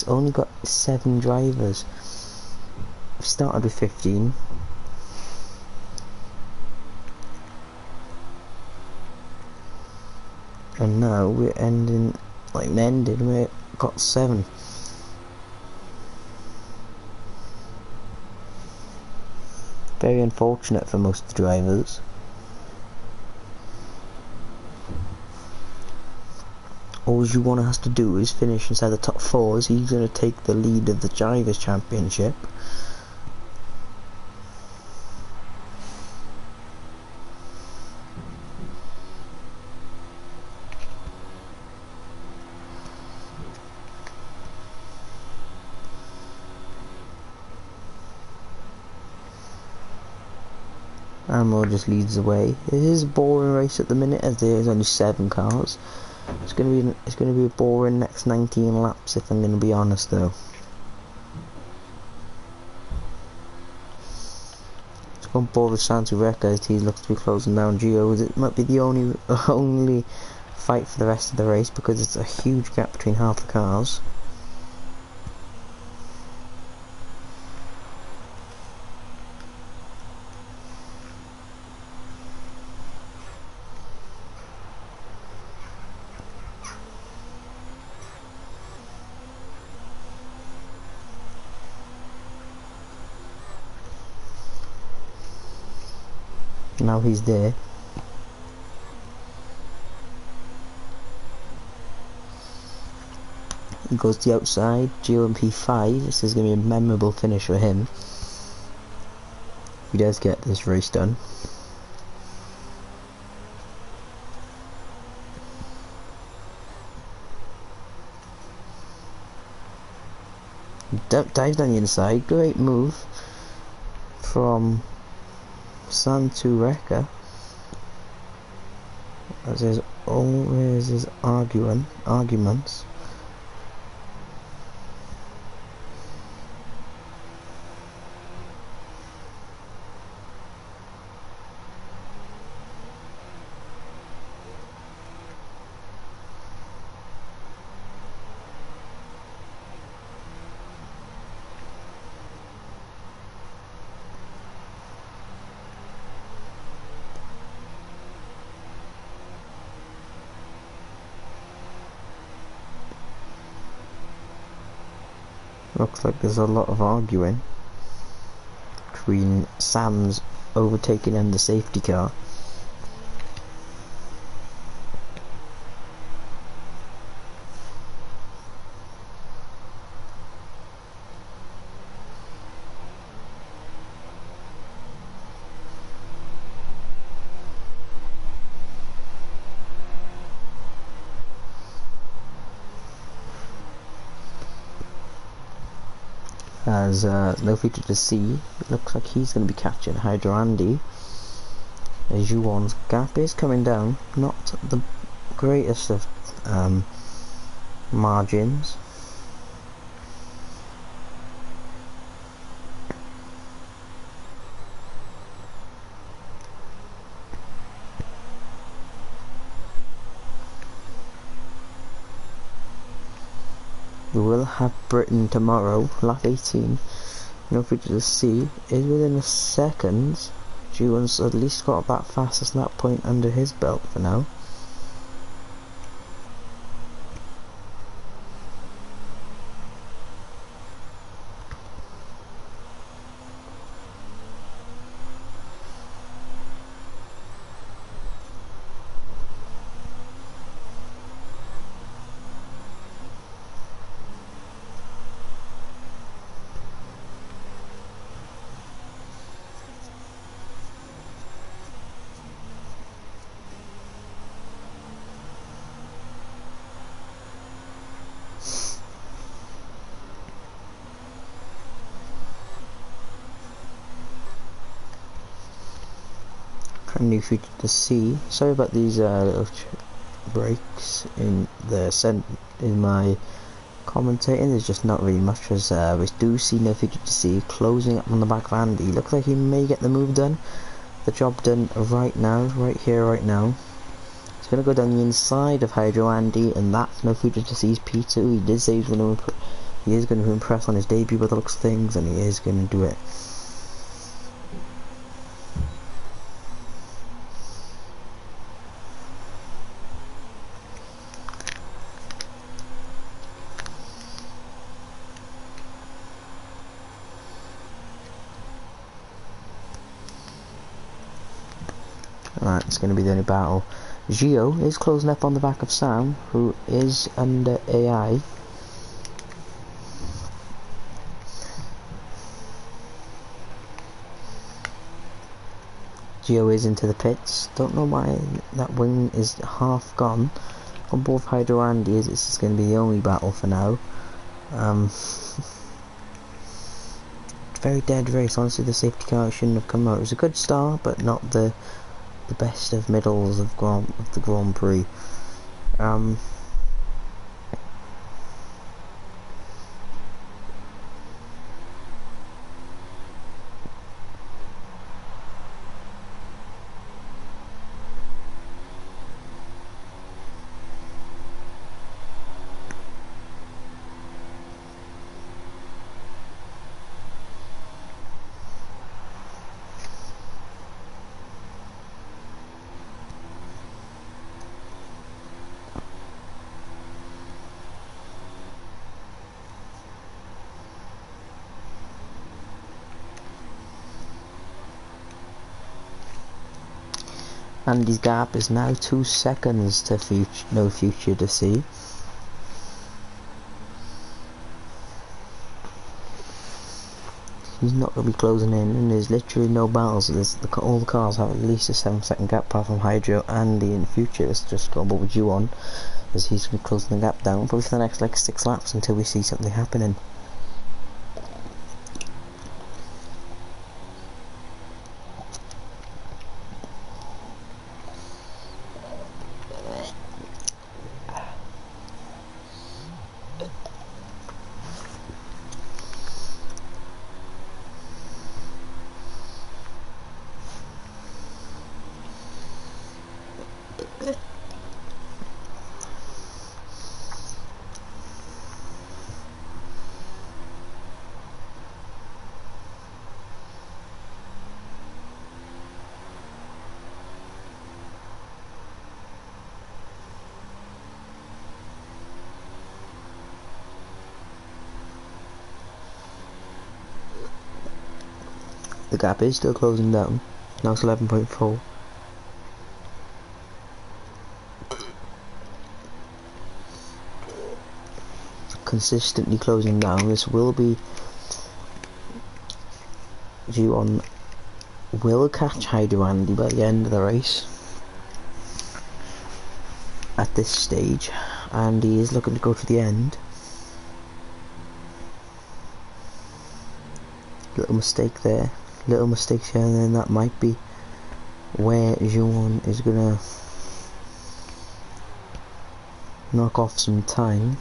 only got 7 drivers. We've started with 15. And now we're we've got 7. Very unfortunate for most of the drivers. All Juwana has to do is finish inside the top 4, as he's going to take the lead of the Drivers' Championship. Ammo just leads the way. It is a boring race at the minute, as there is only 7 cars. It's going to be a boring next 19 laps, if I'm going to be honest, though. It's going board with Santu Reka as he looks to be closing down Geo. It might be the only fight for the rest of the race, because it's a huge gap between half the cars. Now he's there. He goes to the outside. Geo and P5. This is going to be a memorable finish for him. He does get this race done. Dives down the inside. Great move from Santu Reka, as there's always his arguments. Looks like there's a lot of arguing between Sam's overtaking and the safety car. As no feature to see, it looks like he's going to be catching Hydro Andy. As Juwon's gap is coming down, not the greatest of margins. We will have Britain tomorrow, lap 18. No feature to see is within a second. Juwon's at least got that fastest lap point under his belt for now. New feature to see. Sorry about these little breaks in my commentating. There's just not really much, as we do see no feature to see closing up on the back of Andy. Looks like he may get the move done, the job done right now, right here, right now. He's gonna go down the inside of Hydro Andy, and that's no feature to see's P2. He did say he is going to impress on his debut by the looks of things, and he is going to do it. Right, it's going to be the only battle. Gio is closing up on the back of Sam, who is under AI. Gio is into the pits. Don't know why that wing is half gone. On both Hydro Andy, this is going to be the only battle for now. Very dead race. Honestly, the safety car shouldn't have come out. It was a good start, but not the best of middles of the Grand Prix. Andy's gap is now 2 seconds to no future to see. He's not going to be closing in, and there's literally no battles. All the cars have at least a 7-second gap, apart from Hydro Andy in the future. It's just got what would you on, as he's going to be closing the gap down probably for the next like 6 laps until we see something happening. The gap is still closing down. Now it's 11.4. Consistently closing down. This will be G1 will catch Hydro Andy by the end of the race. At this stage, and he is looking to go to the end. Little mistake there, little mistakes here, and then that might be where Juan is gonna knock off some time.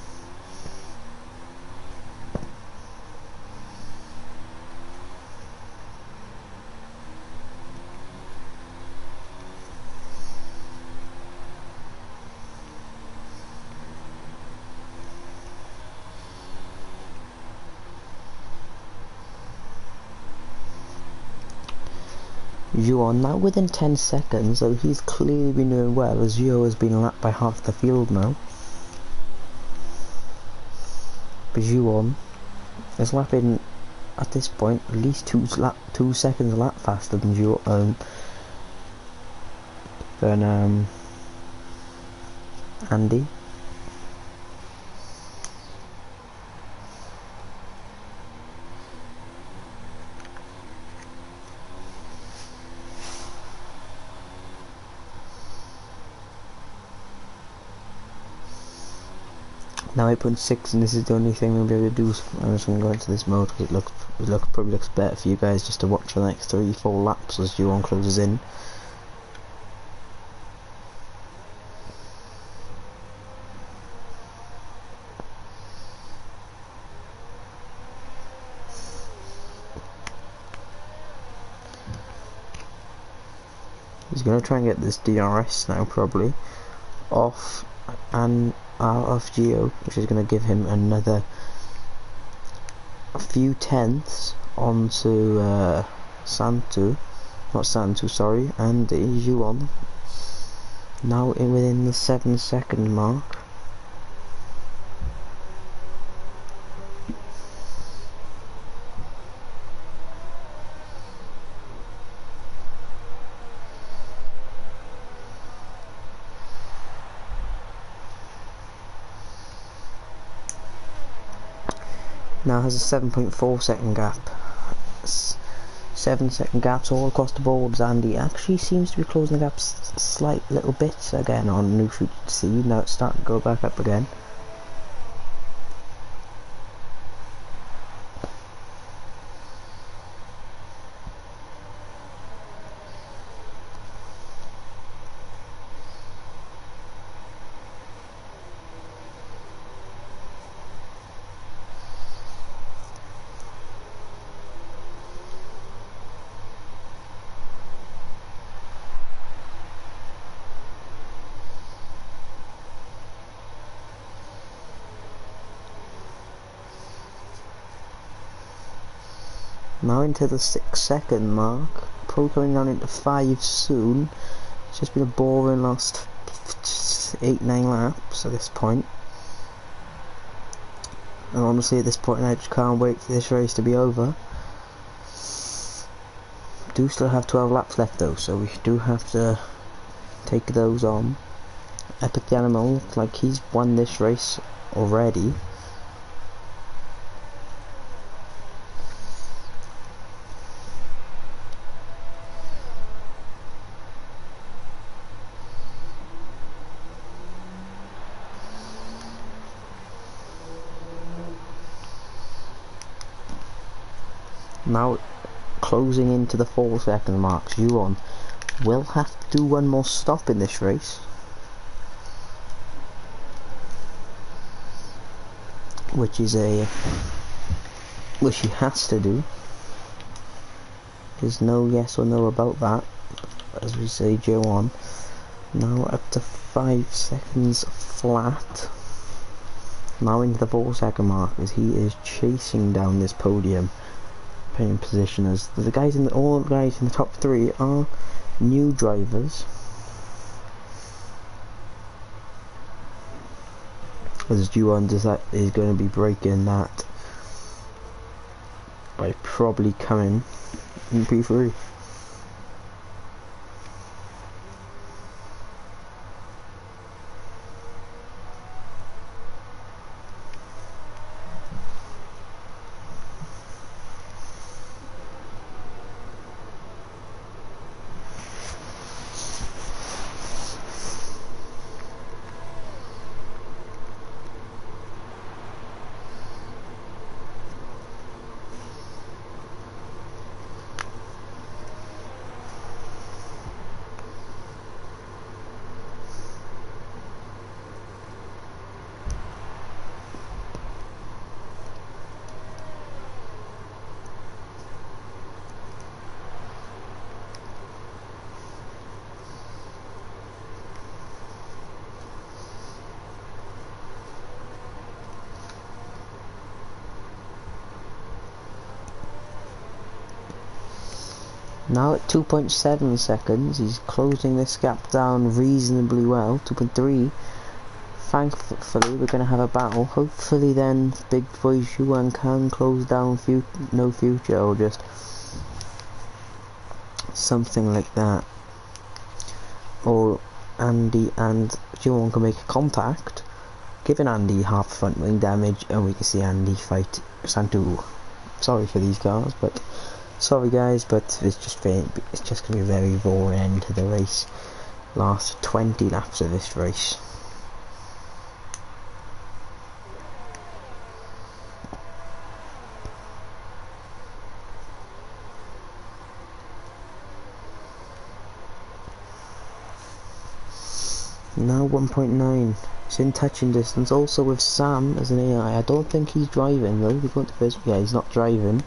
Juan now within 10 seconds, so he's clearly been doing well, as Gio has been lapped by half the field now. But Juan is lapping at this point at least 2 seconds a lap faster than Andy. Now 8.6, and this is the only thing we'll be able to do. I'm just going to go into this mode because it probably looks better for you guys just to watch for the next 3-4 laps as Juan closes in. He's going to try and get this DRS now probably off and out of Gio, which is going to give him a few tenths onto not Santu, sorry, and Juan now within the 7-second mark. Now has a 7.4 second gap. 7-second gaps all across the board. Andy actually seems to be closing the gaps slight little bits again on neutral C. Now it's starting to go back up again. Now into the 6-second mark, probably coming down into 5 soon. It's just been a boring last 8-9 laps at this point. And honestly at this point I just can't wait for this race to be over. Do still have 12 laps left though, so we do have to take those on. Epic the Animal looks like he's won this race already. Now closing into the 4-second mark, Juan will have to do one more stop in this race, which he has to do. There's no yes or no about that, as we say. Juan now up to 5 seconds flat. Now into the 4-second mark as he is chasing down this podium in position, as the guys all the guys in the top 3 are new drivers, as Juan is going to be breaking that by probably coming in P3. Now at 2.7 seconds, he's closing this gap down reasonably well. 2.3. Thankfully, we're going to have a battle. Hopefully then, big boy Juan can close down No Future, or just something like that. Or Andy and Juan can make a contact, giving Andy half front wing damage, and we can see Andy fight Santu. Sorry for these cars, but... Sorry guys, but it's just going to be a very boring end to the race. Last 20 laps of this race. Now 1.9. It's in touching distance. Also with Sam as an AI. I don't think he's driving though. We're going to first. Yeah, he's not driving.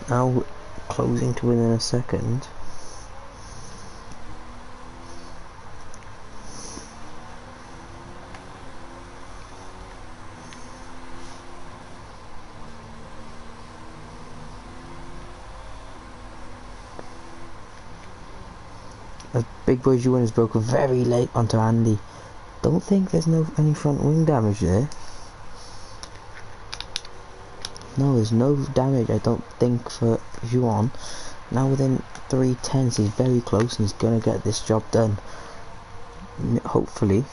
Now closing to within a second. As Big Boy Juan has broken very late onto Andy. Don't think there's any front wing damage there. No, there's no damage, I don't think, for Juan. Now within 3/10, he's very close and he's going to get this job done. Hopefully.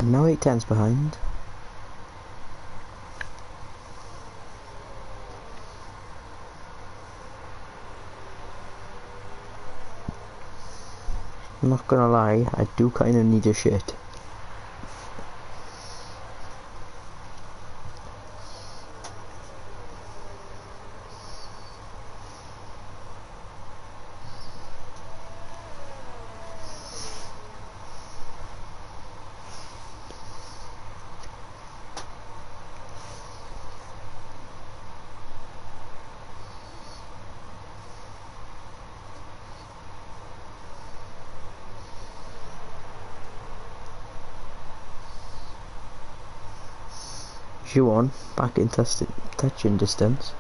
Now 8/10's behind. I'm not gonna lie, I do kind of need a shit. Juan back in touching distance.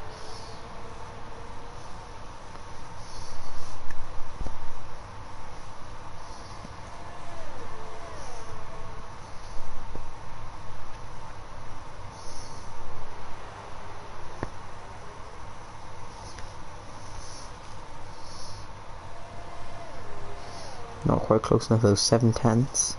Not quite close enough, those 7/10.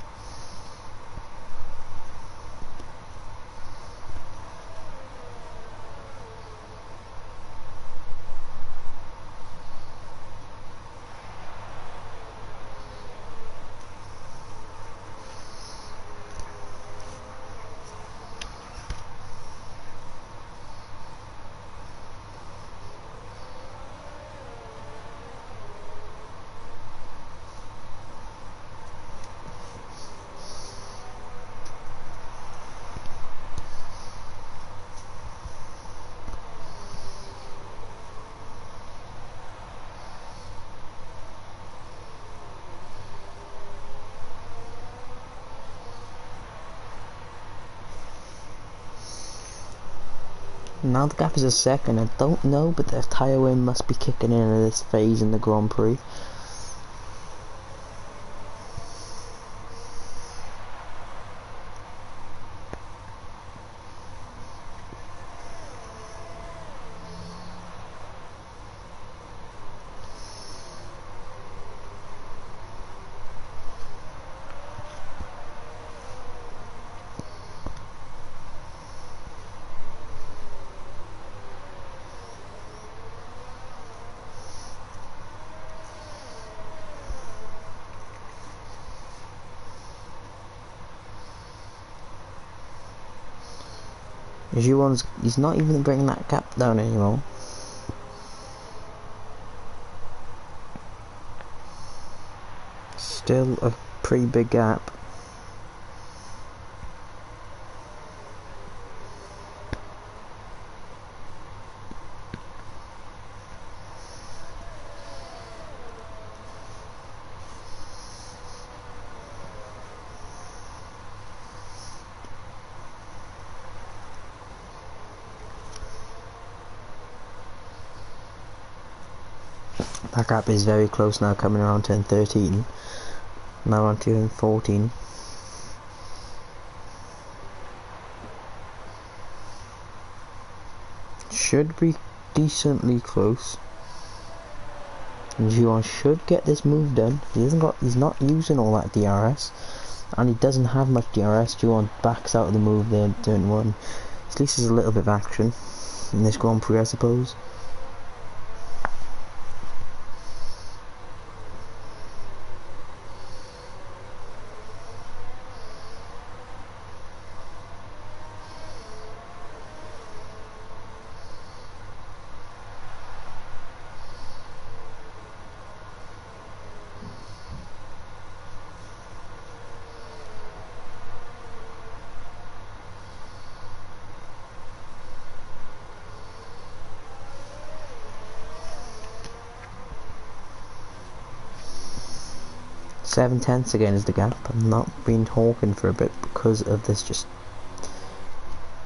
Now the gap is a second. I don't know, but the tyre wind must be kicking in at this phase in the Grand Prix. He's not even bringing that gap down anymore. Still a pretty big gap. That gap is very close now, coming around turn 13. Now on turn 14. Should be decently close. And Juan should get this move done. He's not using all that DRS, and he doesn't have much DRS. Juan backs out of the move there in turn 1. At least there's a little bit of action in this Grand Prix, I suppose. Seven tenths again is the gap. I've not been talking for a bit because of this just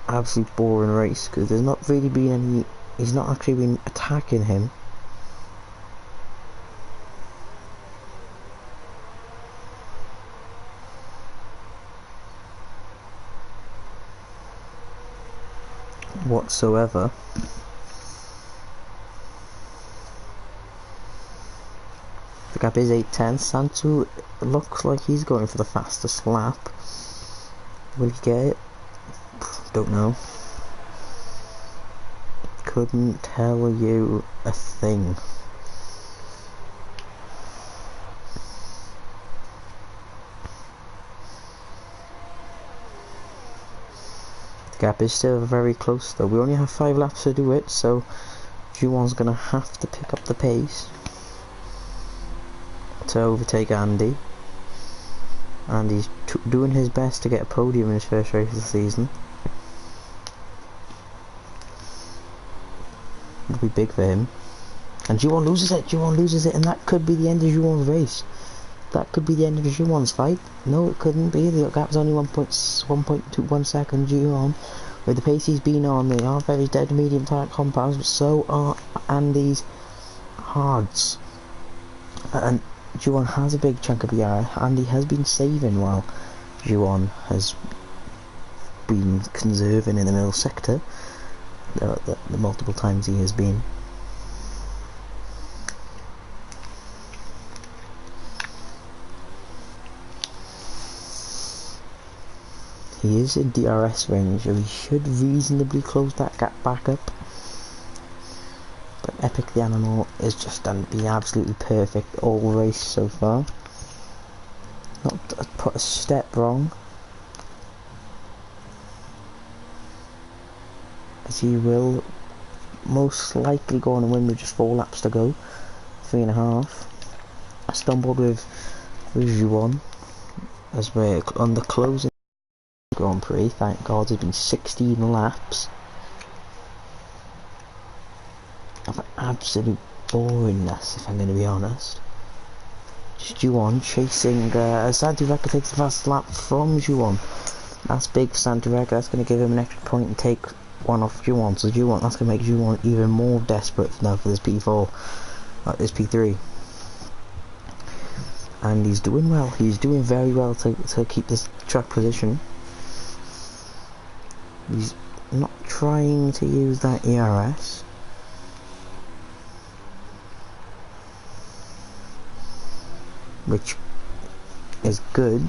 absolute boring race, because there's not really been any. He's not actually been attacking him. Whatsoever. The gap is 8 tenths. Santu looks like he's going for the fastest lap. Will he get it? Don't know. Couldn't tell you a thing. The gap is still very close though. We only have 5 laps to do it, so Juwan's gonna have to pick up the pace to overtake Andy, and he's doing his best to get a podium in his first race of the season. It'll be big for him. And Juwan loses it, and that could be the end of Juwan's race. That could be the end of Juwan's fight. No, it couldn't be. The gap's only 1.21 second. Juwan, with the pace he's been on, they are very dead medium type compounds, but so are Andy's hards. And Juwan has a big chunk of BR. Andy has been saving while Juwan has been conserving in the middle sector. The multiple times he has been. He is in DRS range, so he should reasonably close that gap back up. But Epic the Animal is just done being absolutely perfect all race so far. Not put a step wrong. As he will most likely go on and win with just 4 laps to go. 3.5. I stumbled with Juwan as we're on the closing Grand Prix. Thank God there's been 16 laps of absolute boringness, if I'm going to be honest. Just Juwan chasing Santi Vega takes the fastest lap from Juwan. That's big for Santi Vega. That's going to give him an extra point and take one off G1, so G1, that's going to make G1 even more desperate now for this P4, this P3. And he's doing well, he's doing very well to keep this track position. He's not trying to use that ERS. Which is good,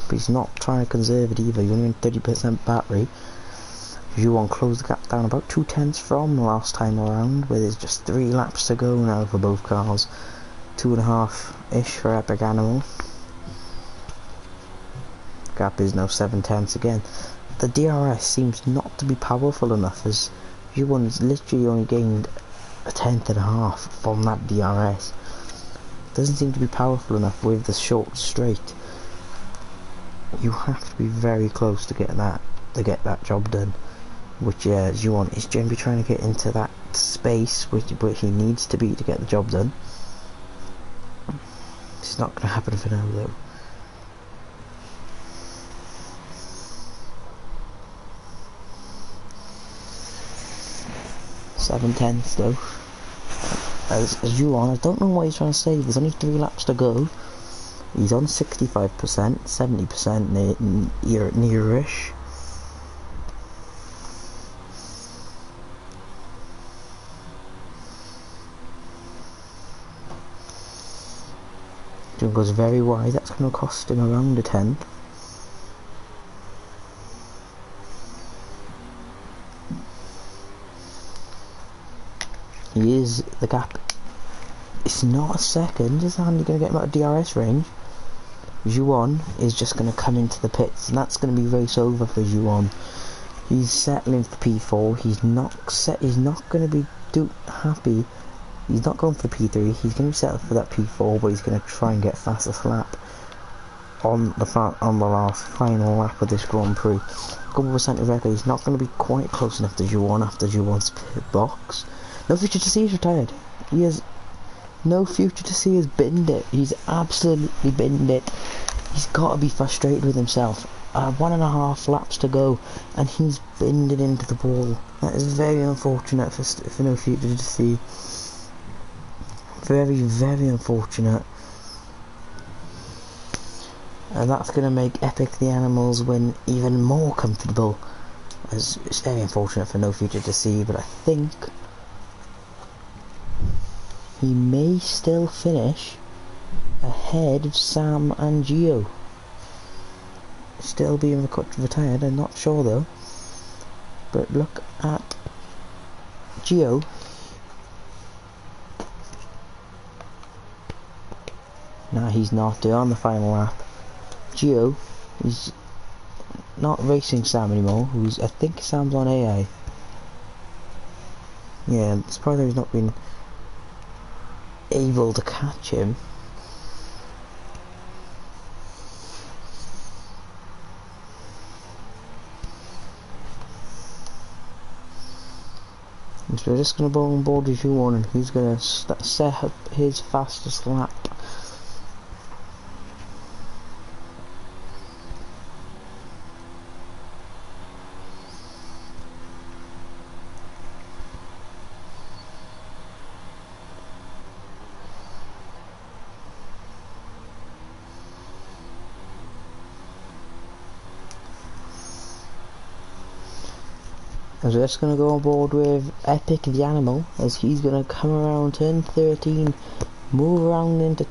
but he's not trying to conserve it either. He's only on 30% battery. Juan closed the gap down about 2/10 from the last time around, where there's just 3 laps to go now for both cars. 2.5-ish for Epic Animal. Gap is now 7/10 again. The DRS seems not to be powerful enough, as Juan's literally only gained 1/10.5 from that DRS. Doesn't seem to be powerful enough with the short straight. You have to be very close to get that job done, which Juan is generally trying to get into that space which he needs to be to get the job done. It's not going to happen for now though. Seven tenths though. As Juan, I don't know what he's trying to say. There's only 3 laps to go. He's on 65%, 70% near-ish. June goes very wide. That's going to cost him around a 10. He is the gap. It's not a second. It's only going to get him out of DRS range. Juan is just going to come into the pits, and that's going to be race over for Juan. He's settling for P4. He's not going to be happy. He's not going for P3. He's going to be settled for that P4, but he's going to try and get fastest lap on the last final lap of this Grand Prix. Couple percent of record. He's not going to be quite close enough to Juan after Juan's pit box. No future to see. He's retired. He has no future to see. Has binned it. He's absolutely binned it. He's got to be frustrated with himself. 1.5 laps to go, and he's binned it into the wall. That is very unfortunate for no future to see. Very, very unfortunate. And that's going to make Epic the Animals win even more comfortable. It's very unfortunate for no future to see, but I think he may still finish ahead of Sam and Gio. Still being retired, I'm not sure though. But look at Gio. Nah, he's not. They're on the final lap. Gio, he's not racing Sam anymore. I think Sam's on AI. Yeah, it's probably he's not been able to catch him. So we're just going to go on board with Juan, and he's going to set up his fastest lap. And we're just going to go on board with Epic the Animal, as he's going to come around turn 13, move around into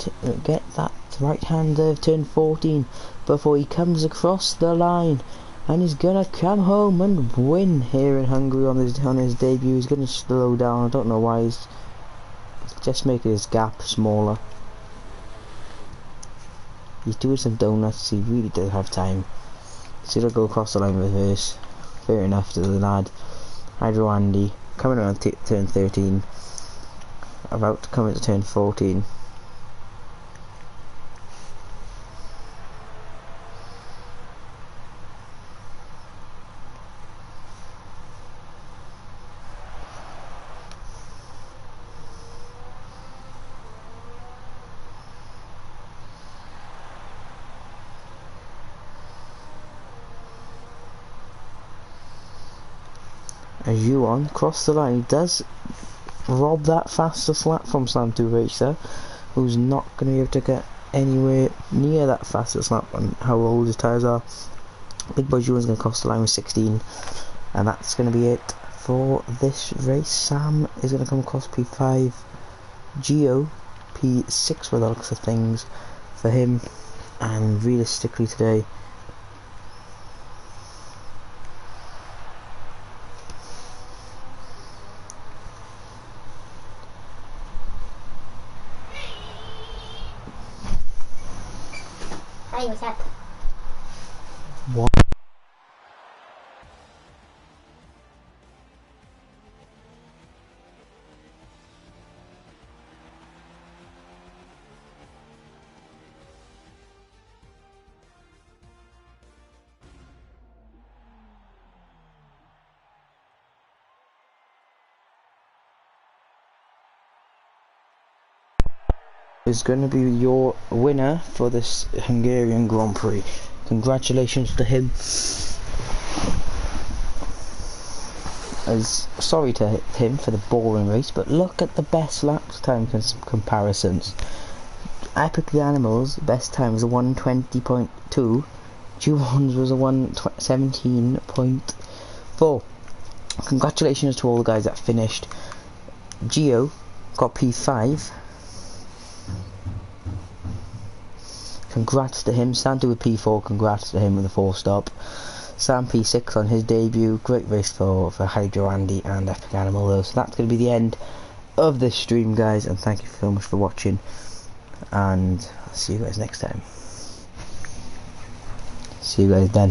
get that right hand of turn 14 before he comes across the line, and he's going to come home and win here in Hungary on his debut. He's going to slow down. I don't know why. He's just making his gap smaller. He's doing some donuts. He really does have time. So he'll go across the line reverse. Fair enough to the lad. Hydro Andy coming around turn 13, about to come into turn 14. as Yuan crossed the line. He does rob that fastest lap from Slam 2 Racer, who's not going to be able to get anywhere near that fastest lap on how old his tyres are. Big Boy Yuan's going to cross the line with 16, and that's going to be it for this race. Sam is going to come across P5, Gio P6 by the looks of things for him, and realistically today what is going to be your winner for this Hungarian Grand Prix. Congratulations to him. Sorry to him for the boring race, but look at the best lap time comparisons. Epic Animals best time was a 1:20.2. Juwan's was a 1:17.4. Congratulations to all the guys that finished. Gio got P5. Congrats to him. Santo with P4, congrats to him with the 4-stop. Sam P6 on his debut. Great race for Hydro Andy and Epic Animal though. So that's going to be the end of this stream, guys, and thank you so much for watching, and I'll see you guys next time. See you guys then.